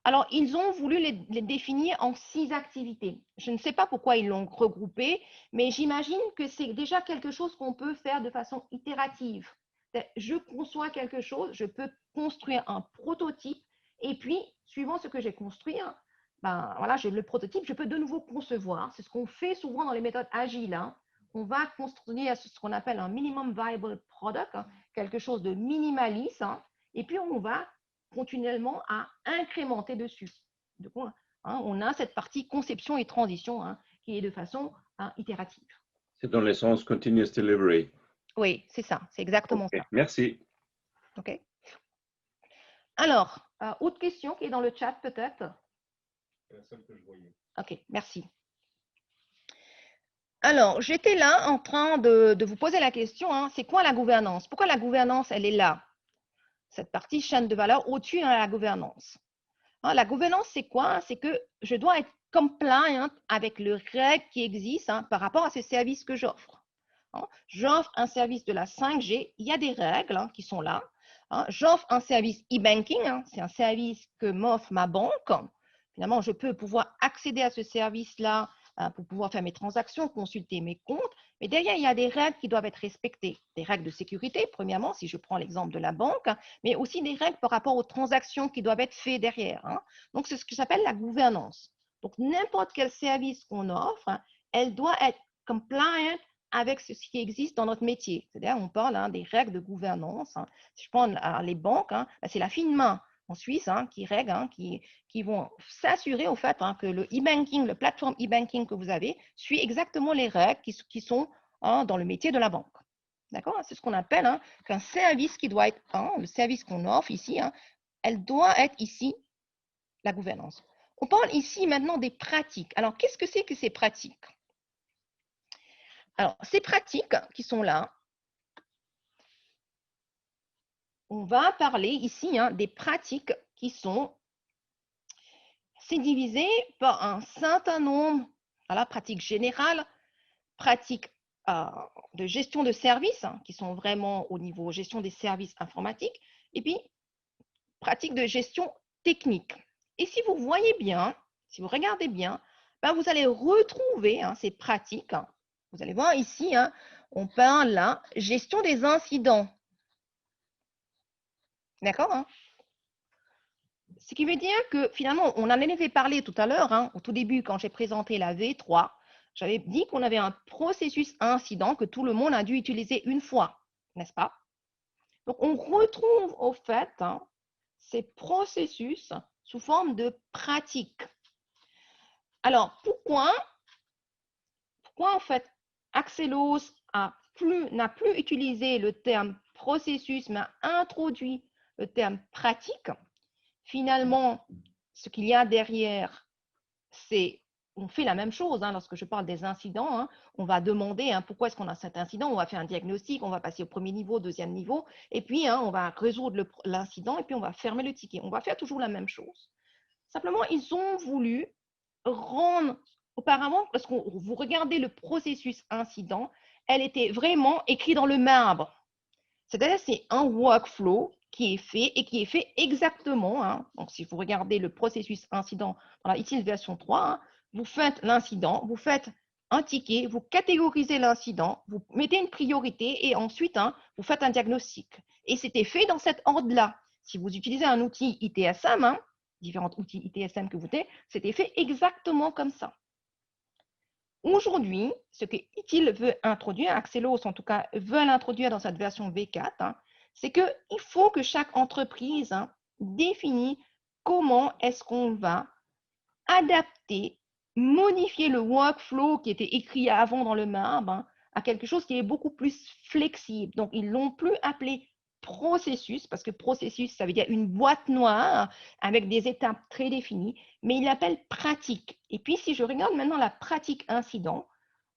Alors, ils ont voulu les définir en 6 activités. Je ne sais pas pourquoi ils l'ont regroupé, mais j'imagine que c'est déjà quelque chose qu'on peut faire de façon itérative. Je conçois quelque chose, je peux construire un prototype, et puis, suivant ce que j'ai construit, ben, voilà, j'ai le prototype, je peux de nouveau concevoir. C'est ce qu'on fait souvent dans les méthodes agiles. Hein. On va construire ce qu'on appelle un minimum viable product, hein, quelque chose de minimaliste, hein, et puis on va continuellement à incrémenter dessus. Du coup, hein, on a cette partie conception et transition hein, qui est de façon itérative. C'est dans le sens continuous delivery. Oui, c'est ça, c'est exactement Okay, ça. merci. OK. Alors, autre question qui est dans le chat peut-être? C'est la seule que je voyais. OK, merci. Alors, j'étais là en train de vous poser la question, hein, c'est quoi la gouvernance? Pourquoi la gouvernance, elle est là? Cette partie chaîne de valeur au-dessus de la gouvernance. Hein, la gouvernance, c'est quoi? C'est que je dois être compliant avec les règles qui existent hein, par rapport à ces services que j'offre. Hein, j'offre un service de la 5G, il y a des règles hein, qui sont là. Hein, j'offre un service e-banking, hein, c'est un service que m'offre ma banque. Finalement, je peux pouvoir accéder à ce service-là pour pouvoir faire mes transactions, consulter mes comptes. Mais derrière, il y a des règles qui doivent être respectées. Des règles de sécurité, premièrement, si je prends l'exemple de la banque, mais aussi des règles par rapport aux transactions qui doivent être faites derrière. Hein. Donc, c'est ce que j'appelle la gouvernance. Donc, n'importe quel service qu'on offre, hein, elle doit être compliant avec ce qui existe dans notre métier. C'est-à-dire, on parle hein, des règles de gouvernance. Hein. Si je prends les banques, hein, c'est la fine main en Suisse hein, qui règle, hein, qui vont s'assurer au fait hein, que le e-banking, le plateforme e-banking que vous avez, suit exactement les règles qui sont hein, dans le métier de la banque. D'accord? C'est ce qu'on appelle hein, qu'un service qui doit être, hein, le service qu'on offre ici, hein, elle doit être ici la gouvernance. On parle ici maintenant des pratiques. Alors, qu'est-ce que c'est que ces pratiques? Alors, ces pratiques qui sont là, on va parler ici hein, des pratiques qui sont, c'est divisé par un certain nombre, voilà, pratiques générales, pratiques de gestion de services, hein, qui sont vraiment au niveau gestion des services informatiques, et puis pratiques de gestion technique. Et si vous voyez bien, si vous regardez bien, ben vous allez retrouver hein, ces pratiques. Hein. Vous allez voir ici, hein, on parle là, gestion des incidents. D'accord hein? Ce qui veut dire que finalement, on en avait parlé tout à l'heure, hein, au tout début, quand j'ai présenté la V3, j'avais dit qu'on avait un processus incident que tout le monde a dû utiliser une fois, n'est-ce pas? Donc, on retrouve au fait hein, ces processus sous forme de pratique. Alors, pourquoi pourquoi en fait Axelos n'a plus utilisé le terme processus, mais a introduit le terme pratique. Finalement, ce qu'il y a derrière, c'est on fait la même chose. Lorsque je parle des incidents, on va demander pourquoi est-ce qu'on a cet incident, on va faire un diagnostic, on va passer au premier niveau, deuxième niveau, et puis on va résoudre l'incident, et puis on va fermer le ticket. On va faire toujours la même chose. Simplement, ils ont voulu rendre, auparavant, parce que vous regardez le processus incident, elle était vraiment écrite dans le marbre. C'est-à-dire c'est un workflow qui est fait et qui est fait exactement. Donc, si vous regardez le processus incident dans la ITIL version 3, vous faites l'incident, vous faites un ticket, vous catégorisez l'incident, vous mettez une priorité et ensuite, vous faites un diagnostic. Et c'était fait dans cet ordre-là. Si vous utilisez un outil ITSM, différents outils ITSM que vous avez, c'était fait exactement comme ça. Aujourd'hui, ce que ITIL veut introduire, Axelos en tout cas veut l'introduire dans cette version V4, c'est qu'il faut que chaque entreprise définisse comment est-ce qu'on va adapter, modifier le workflow qui était écrit avant dans le marbre à quelque chose qui est beaucoup plus flexible. Donc, ils ne l'ont plus appelé processus, parce que processus, ça veut dire une boîte noire avec des étapes très définies, mais ils l'appellent pratique. Et puis, si je regarde maintenant la pratique incident,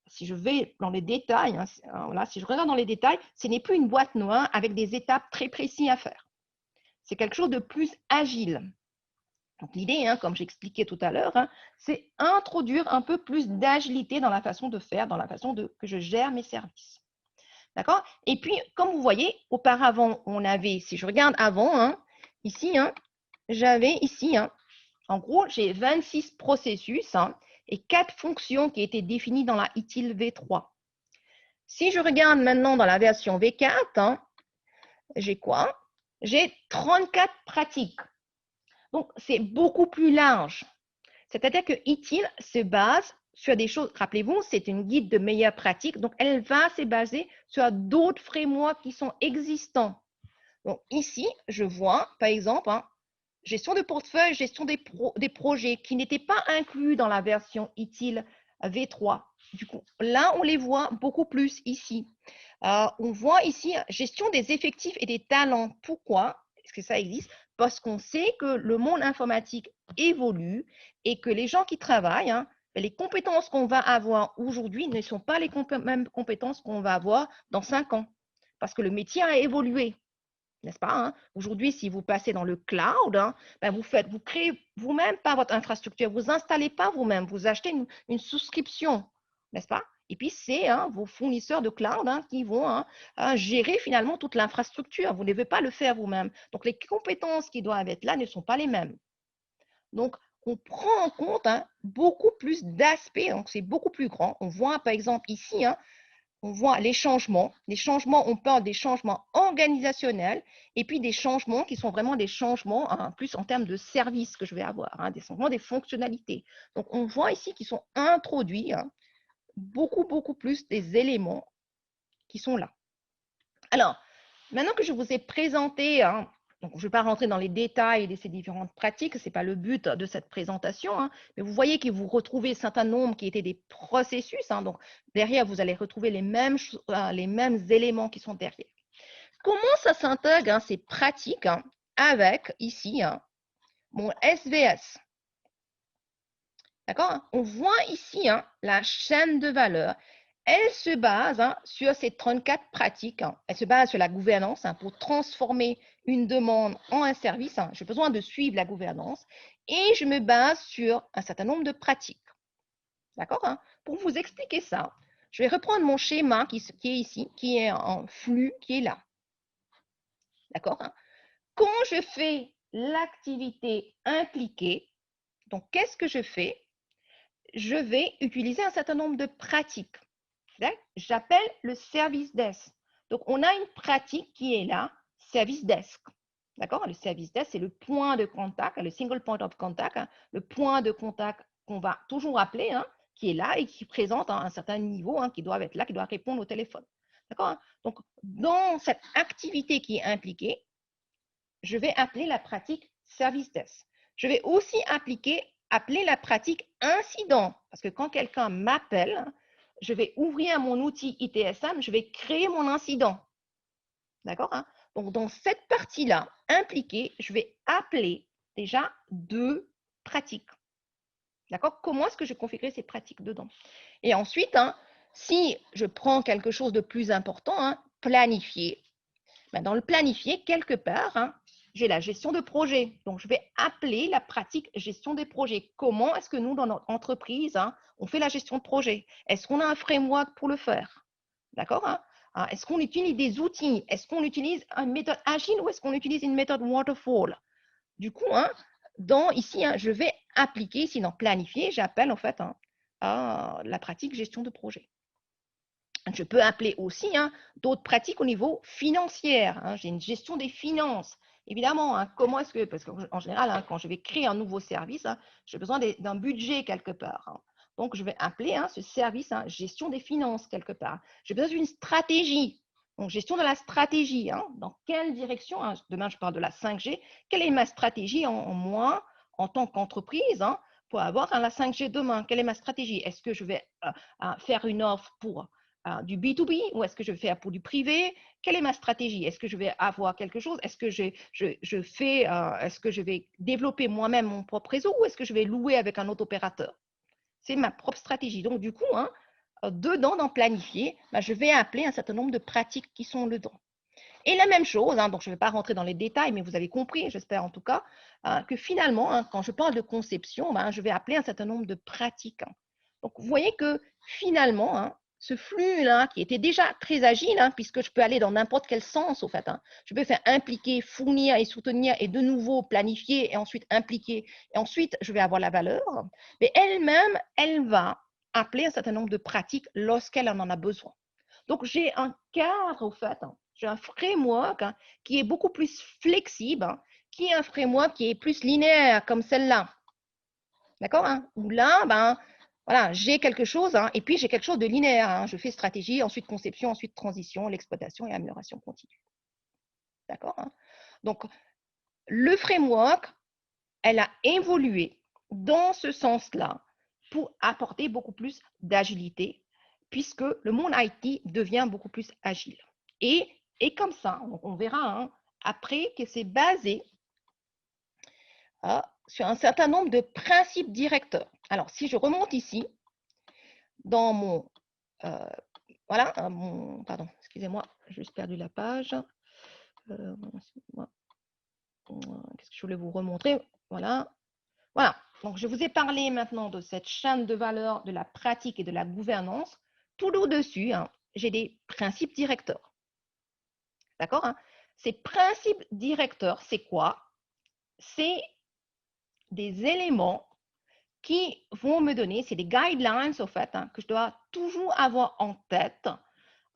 si je vais dans les détails, voilà, si je regarde dans les détails, ce n'est plus une boîte noire avec des étapes très précises à faire. C'est quelque chose de plus agile. Donc, l'idée, comme j'expliquais tout à l'heure, c'est introduire un peu plus d'agilité dans la façon de faire, dans la façon que je gère mes services. D'accord? Et puis, comme vous voyez, auparavant, on avait, si je regarde avant, ici, j'avais ici, en gros, j'ai 26 processus et 4 fonctions qui étaient définies dans la ITIL V3. Si je regarde maintenant dans la version V4, j'ai quoi? J'ai 34 pratiques. Donc, c'est beaucoup plus large. C'est-à-dire que ITIL se base sur des choses, rappelez-vous, c'est une guide de meilleure pratique, donc elle va se baser sur d'autres frameworks qui sont existants. Donc ici, je vois, par exemple, gestion de portefeuille, gestion des projets qui n'étaient pas inclus dans la version ITIL V3. Du coup, là, on les voit beaucoup plus ici. On voit ici gestion des effectifs et des talents. Pourquoi est-ce que ça existe? Parce qu'on sait que le monde informatique évolue et que les gens qui travaillent, les compétences qu'on va avoir aujourd'hui ne sont pas les mêmes compétences qu'on va avoir dans 5 ans. Parce que le métier a évolué, n'est-ce pas? Aujourd'hui, si vous passez dans le cloud, vous créez vous-même pas votre infrastructure, vous installez pas vous-même, vous achetez une souscription, n'est-ce pas? Et puis, c'est vos fournisseurs de cloud qui vont gérer finalement toute l'infrastructure. Vous ne devez pas le faire vous-même. Donc, les compétences qui doivent être là ne sont pas les mêmes. Donc, on prend en compte beaucoup plus d'aspects. Donc, c'est beaucoup plus grand. On voit, par exemple, ici, on voit les changements. Les changements, on parle des changements organisationnels et puis des changements qui sont vraiment des changements plus en termes de services que je vais avoir, des changements des fonctionnalités. Donc, on voit ici qu'ils sont introduits beaucoup plus des éléments qui sont là. Alors, maintenant que je vous ai présenté, donc je ne vais pas rentrer dans les détails de ces différentes pratiques, ce n'est pas le but de cette présentation, mais vous voyez que vous retrouvez un certain nombre qui étaient des processus. Donc, derrière, vous allez retrouver les mêmes éléments qui sont derrière. Comment ça s'intègre, ces pratiques, avec, ici, mon SVS? D'accord? On voit ici la chaîne de valeur. Elle se base sur ces 34 pratiques. Elle se base sur la gouvernance pour transformer une demande en un service. J'ai besoin de suivre la gouvernance et je me base sur un certain nombre de pratiques. D'accord? Pour vous expliquer ça, je vais reprendre mon schéma qui est ici, qui est en flux, qui est là. D'accord? Quand je fais l'activité impliquée, donc qu'est-ce que je fais? Je vais utiliser un certain nombre de pratiques. J'appelle le service desk. Donc, on a une pratique qui est là, service desk. D'accord? Le service desk, c'est le point de contact, le single point of contact, le point de contact qu'on va toujours appeler, qui est là et qui présente un certain niveau, qui doit être là, qui doit répondre au téléphone. D'accord? Donc, dans cette activité qui est impliquée, je vais appeler la pratique service desk. Je vais aussi appeler la pratique incident, parce que quand quelqu'un m'appelle, je vais ouvrir mon outil ITSM, je vais créer mon incident. D'accord, hein? Donc, dans cette partie-là, impliquée, je vais appeler déjà 2 pratiques. D'accord? Comment est-ce que je configure ces pratiques dedans? Et ensuite, hein, si je prends quelque chose de plus important, hein, planifier. Ben, dans le planifier, quelque part, hein, j'ai la gestion de projet. Donc, je vais appeler la pratique gestion des projets. Comment est-ce que nous, dans notre entreprise, hein, on fait la gestion de projet? Est-ce qu'on a un framework pour le faire? D'accord, hein? Est-ce qu'on utilise des outils? Est-ce qu'on utilise une méthode agile ou est-ce qu'on utilise une méthode waterfall? Du coup, hein, ici, hein, je vais appliquer, ici dans planifier, j'appelle en fait à la pratique gestion de projet. Je peux appeler aussi hein, d'autres pratiques au niveau financier. Hein. J'ai une gestion des finances. Évidemment, hein, comment est-ce que, parce qu'en général, hein, quand je vais créer un nouveau service, hein, j'ai besoin d'un budget quelque part. Hein. Donc, je vais appeler hein, ce service hein, gestion des finances quelque part. J'ai besoin d'une stratégie. Donc, gestion de la stratégie. Hein. Dans quelle direction, hein, demain, je parle de la 5G, quelle est ma stratégie en moi, en tant qu'entreprise, hein, pour avoir hein, la 5G demain? Quelle est ma stratégie? Est-ce que je vais faire une offre pour du B2B ou est-ce que je vais faire pour du privé? Quelle est ma stratégie? Est-ce que je vais avoir quelque chose? Est-ce que est-ce que je vais développer moi-même mon propre réseau ou est-ce que je vais louer avec un autre opérateur? C'est ma propre stratégie. Donc, du coup, hein, dedans, dans planifier, je vais appeler un certain nombre de pratiques qui sont dedans. Et la même chose, hein, donc je ne vais pas rentrer dans les détails, mais vous avez compris, j'espère en tout cas, que finalement, hein, quand je parle de conception, je vais appeler un certain nombre de pratiques. Hein. Donc, vous voyez que finalement, hein, ce flux-là, qui était déjà très agile, hein, puisque je peux aller dans n'importe quel sens, au fait. Hein. Je peux faire impliquer, fournir et soutenir, et de nouveau planifier, et ensuite impliquer, et ensuite je vais avoir la valeur. Mais elle-même, elle va appeler un certain nombre de pratiques lorsqu'elle en a besoin. Donc, j'ai un cadre, au fait, hein, j'ai un framework hein, qui est beaucoup plus flexible, hein, qui est un framework qui est plus linéaire, comme celle-là. D'accord hein? Où là, voilà, j'ai quelque chose, hein, et puis j'ai quelque chose de linéaire. Hein. Je fais stratégie, ensuite conception, ensuite transition, l'exploitation et amélioration continue. D'accord hein? Donc, le framework, elle a évolué dans ce sens-là pour apporter beaucoup plus d'agilité, puisque le monde IT devient beaucoup plus agile. Et comme ça, on verra hein, après que c'est basé sur un certain nombre de principes directeurs. Alors, si je remonte ici, dans mon, voilà, pardon, excusez-moi, j'ai juste perdu la page. Qu'est-ce que je voulais vous remontrer? Voilà. Voilà. Donc, je vous ai parlé maintenant de cette chaîne de valeur, de la pratique et de la gouvernance. Tout au-dessus, hein, j'ai des principes directeurs. D'accord hein? Ces principes directeurs, c'est quoi? C'est des éléments qui vont me donner, c'est des guidelines, au fait, hein, que je dois toujours avoir en tête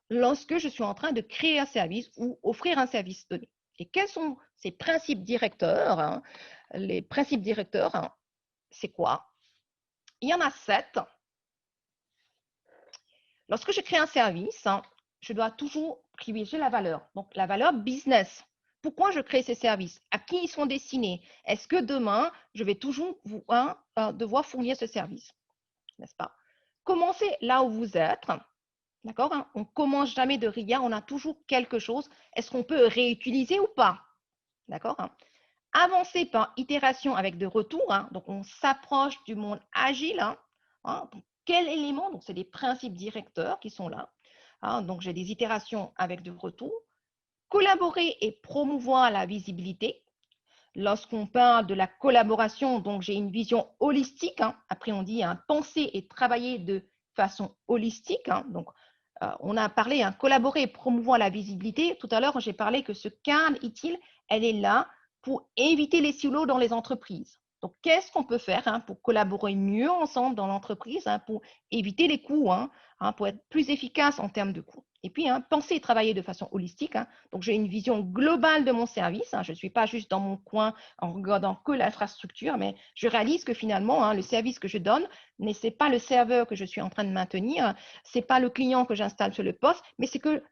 lorsque je suis en train de créer un service ou offrir un service donné. Et quels sont ces principes directeurs hein? Les principes directeurs, hein, c'est quoi? Il y en a 7. Lorsque je crée un service, hein, je dois toujours privilégier la valeur. Donc, la valeur business. Pourquoi je crée ces services? À qui ils sont destinés? Est-ce que demain, je vais toujours devoir fournir ce service? N'est-ce pas? Commencez là où vous êtes. D'accord hein? On ne commence jamais de rien. On a toujours quelque chose. Est-ce qu'on peut réutiliser ou pas? D'accord hein? Avancer par itération avec de retours. Hein? Donc, on s'approche du monde agile. Hein? Donc, quels éléments? Donc, c'est des principes directeurs qui sont là. Hein? Donc, j'ai des itérations avec de retours. Collaborer et promouvoir la visibilité. Lorsqu'on parle de la collaboration, donc j'ai une vision holistique. Hein. Après, on dit hein, penser et travailler de façon holistique. Hein. Donc, on a parlé hein, collaborer et promouvoir la visibilité. Tout à l'heure, j'ai parlé que ce cadre utile, elle est là pour éviter les silos dans les entreprises. Donc, qu'est-ce qu'on peut faire hein, pour collaborer mieux ensemble dans l'entreprise, hein, pour éviter les coûts, hein, pour être plus efficace en termes de coûts. Et puis, hein, penser et travailler de façon holistique. Hein. Donc, j'ai une vision globale de mon service. Hein. Je ne suis pas juste dans mon coin en regardant que l'infrastructure, mais je réalise que finalement, hein, le service que je donne, ce n'est pas le serveur que je suis en train de maintenir, ce n'est pas le client que j'installe sur le poste, mais c'est que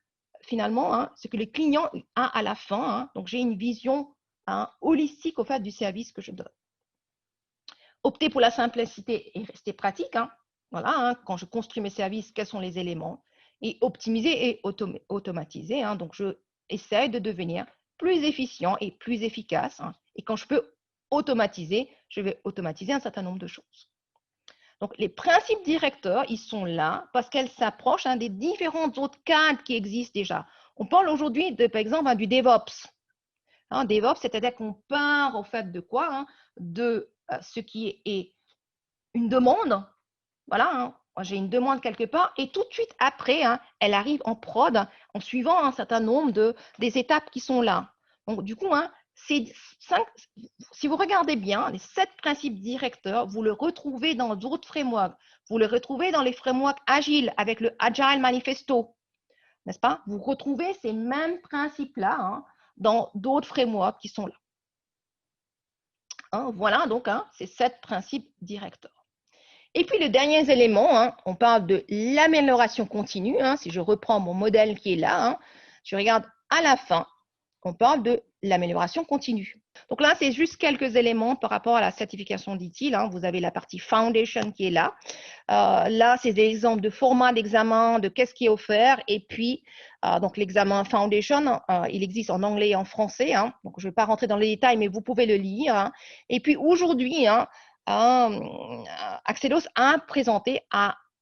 finalement, hein, ce que le client a à la fin. Hein. Donc, j'ai une vision hein, holistique au fait du service que je donne. Opter pour la simplicité et rester pratique. Hein. Voilà, hein, quand je construis mes services, quels sont les éléments? Et optimiser et automatiser. Hein, donc, je essaie de devenir plus efficient et plus efficace. Hein, et quand je peux automatiser, je vais automatiser un certain nombre de choses. Donc, les principes directeurs, ils sont là parce qu'elles s'approchent hein, des différents autres cadres qui existent déjà. On parle aujourd'hui, par exemple, hein, du DevOps. Hein, DevOps, c'est-à-dire qu'on part en fait de quoi hein, de ce qui est une demande. Voilà, hein, j'ai une demande quelque part et tout de suite après, hein, elle arrive en prod en suivant un certain nombre des étapes qui sont là. Donc, du coup, hein, si vous regardez bien, les 7 principes directeurs, vous le retrouvez dans d'autres frameworks. Vous le retrouvez dans les frameworks agiles avec le Agile Manifesto, n'est-ce pas? Vous retrouvez ces mêmes principes-là hein, dans d'autres frameworks qui sont là. Hein, voilà donc hein, ces 7 principes directeurs. Et puis, le dernier élément, hein, on parle de l'amélioration continue. Hein, si je reprends mon modèle qui est là, hein, je regarde à la fin, on parle de l'amélioration continue. Donc là, c'est juste quelques éléments par rapport à la certification d'ITIL. Hein. Vous avez la partie Foundation qui est là. Là, c'est des exemples de format d'examen, de qu'est-ce qui est offert. Et puis, donc l'examen Foundation, il existe en anglais et en français. Hein. Donc, je ne vais pas rentrer dans les détails, mais vous pouvez le lire. Hein. Et puis, aujourd'hui, hein, Axelos a présenté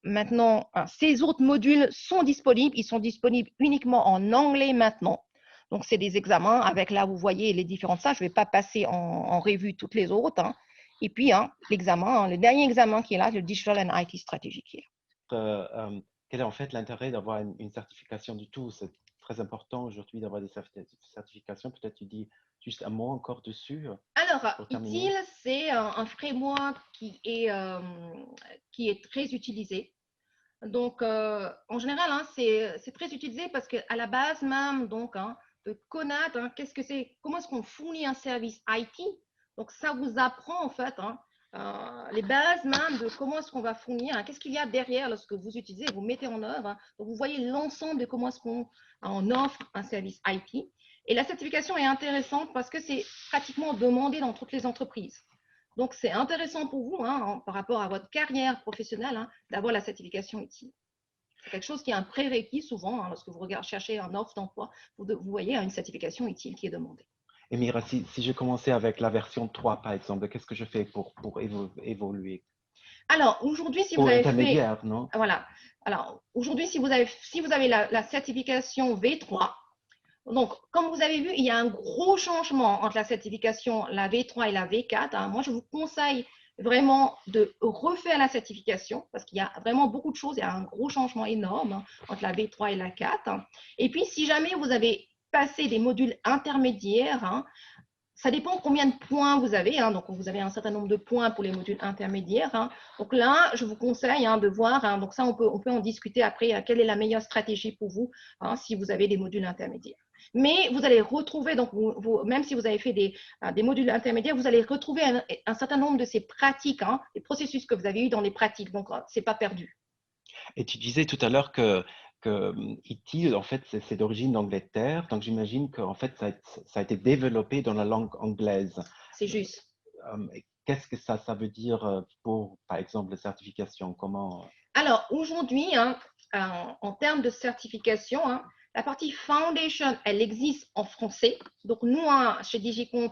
maintenant, ces autres modules sont disponibles. Ils sont disponibles uniquement en anglais maintenant. Donc, c'est des examens avec là, vous voyez les différentes salles. Je ne vais pas passer en revue toutes les autres. Hein. Et puis, hein, l'examen, hein, le dernier examen qui est là, le Digital and IT Strategy qui est là. Quel est en fait l'intérêt d'avoir une certification du tout? C'est très important aujourd'hui d'avoir des certifications. Peut-être tu dis juste un mot encore dessus. Alors, ITIL, c'est un framework qui est très utilisé. Donc, en général, hein, c'est très utilisé parce qu'à la base même, donc, hein, de connaître hein, qu'est-ce que c'est, comment est-ce qu'on fournit un service IT. Donc, ça vous apprend en fait hein, les bases même de comment est-ce qu'on va fournir, hein, qu'est-ce qu'il y a derrière lorsque vous utilisez, vous mettez en œuvre. Hein, donc, vous voyez l'ensemble de comment est-ce qu'on offre un service IT. Et la certification est intéressante parce que c'est pratiquement demandé dans toutes les entreprises. Donc, c'est intéressant pour vous, hein, par rapport à votre carrière professionnelle, hein, d'avoir la certification utile. C'est quelque chose qui est un prérequis souvent, hein, lorsque vous cherchez un offre d'emploi, vous voyez une certification utile qui est demandée. Et Mira, si je commençais avec la version 3, par exemple, qu'est-ce que je fais pour évoluer? Alors, aujourd'hui, si vous avez intermédiaire, non? Voilà. Alors, aujourd'hui, si vous avez la certification V3, donc, comme vous avez vu, il y a un gros changement entre la certification, la V3 et la V4. Hein. Moi, je vous conseille vraiment de refaire la certification parce qu'il y a vraiment beaucoup de choses. Il y a un gros changement énorme hein, entre la V3 et la 4. Hein. Et puis, si jamais vous avez passé des modules intermédiaires, hein, ça dépend combien de points vous avez. Hein. Donc, vous avez un certain nombre de points pour les modules intermédiaires. Hein. Donc là, je vous conseille hein, de voir. Hein, donc ça, on peut en discuter après. Quelle est la meilleure stratégie pour vous hein, si vous avez des modules intermédiaires. Mais vous allez retrouver, donc même si vous avez fait des modules intermédiaires, vous allez retrouver un certain nombre de ces pratiques, hein, les processus que vous avez eus dans les pratiques. Donc, ce n'est pas perdu. Et tu disais tout à l'heure que ITIL, en fait, c'est d'origine d'Angleterre. Donc, j'imagine qu'en fait, ça a été développé dans la langue anglaise. C'est juste. Qu'est-ce que ça veut dire pour, par exemple, la certification? Comment... Alors, aujourd'hui, hein, en termes de certification, hein, la partie Foundation, elle existe en français. Donc, nous, hein, chez DigiComp,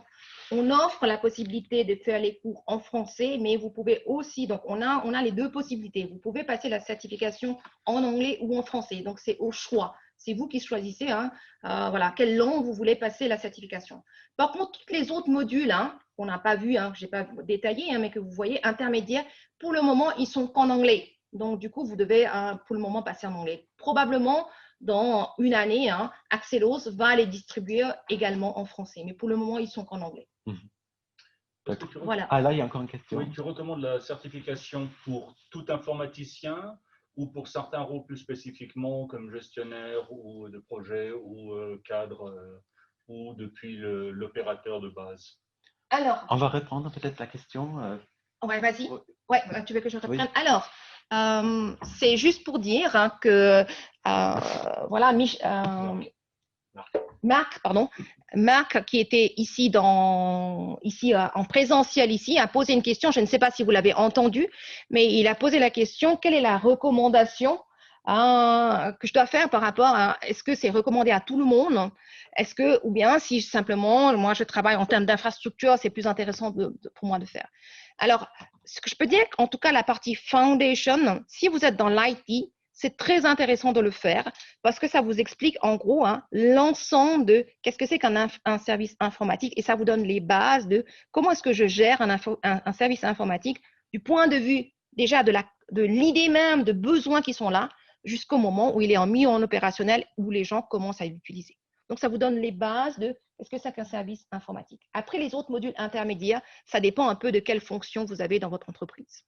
on offre la possibilité de faire les cours en français, mais vous pouvez aussi, donc on a les deux possibilités. Vous pouvez passer la certification en anglais ou en français. Donc, c'est au choix. C'est vous qui choisissez hein, voilà, quelle langue vous voulez passer la certification. Par contre, tous les autres modules, hein, qu'on n'a pas vu, hein, que je n'ai pas détaillé, hein, mais que vous voyez, intermédiaires, pour le moment, ils sont qu'en anglais. Donc, du coup, vous devez pour le moment passer en anglais. Probablement, dans une année, hein, Axelos va les distribuer également en français. Mais pour le moment, ils sont qu'en anglais. Voilà. Ah, là, il y a encore une question. Oui, tu recommandes la certification pour tout informaticien ou pour certains rôles plus spécifiquement comme gestionnaire ou de projet ou cadre ou depuis l'opérateur de base? Alors, on va répondre peut-être la question. Ouais, vas-y. Ouais, tu veux que je reprenne? Oui. Alors, c'est juste pour dire hein, que voilà, Marc, pardon, Marc qui était ici en présentiel ici, a posé une question, je ne sais pas si vous l'avez entendu, mais il a posé la question, quelle est la recommandation que je dois faire par rapport à, est-ce que c'est recommandé à tout le monde, ou bien si simplement, moi je travaille en termes d'infrastructure, c'est plus intéressant pour moi de faire. Alors, ce que je peux dire, en tout cas la partie foundation, si vous êtes dans l'IT, c'est très intéressant de le faire parce que ça vous explique en gros l'ensemble de qu'est-ce que c'est qu'un service informatique et ça vous donne les bases de comment est-ce que je gère un service informatique du point de vue déjà de l'idée même de besoins qui sont là jusqu'au moment où il est mis en opérationnel où les gens commencent à l'utiliser. Donc, ça vous donne les bases de qu'est-ce que c'est qu'un service informatique. Après, les autres modules intermédiaires, ça dépend un peu de quelle fonction vous avez dans votre entreprise.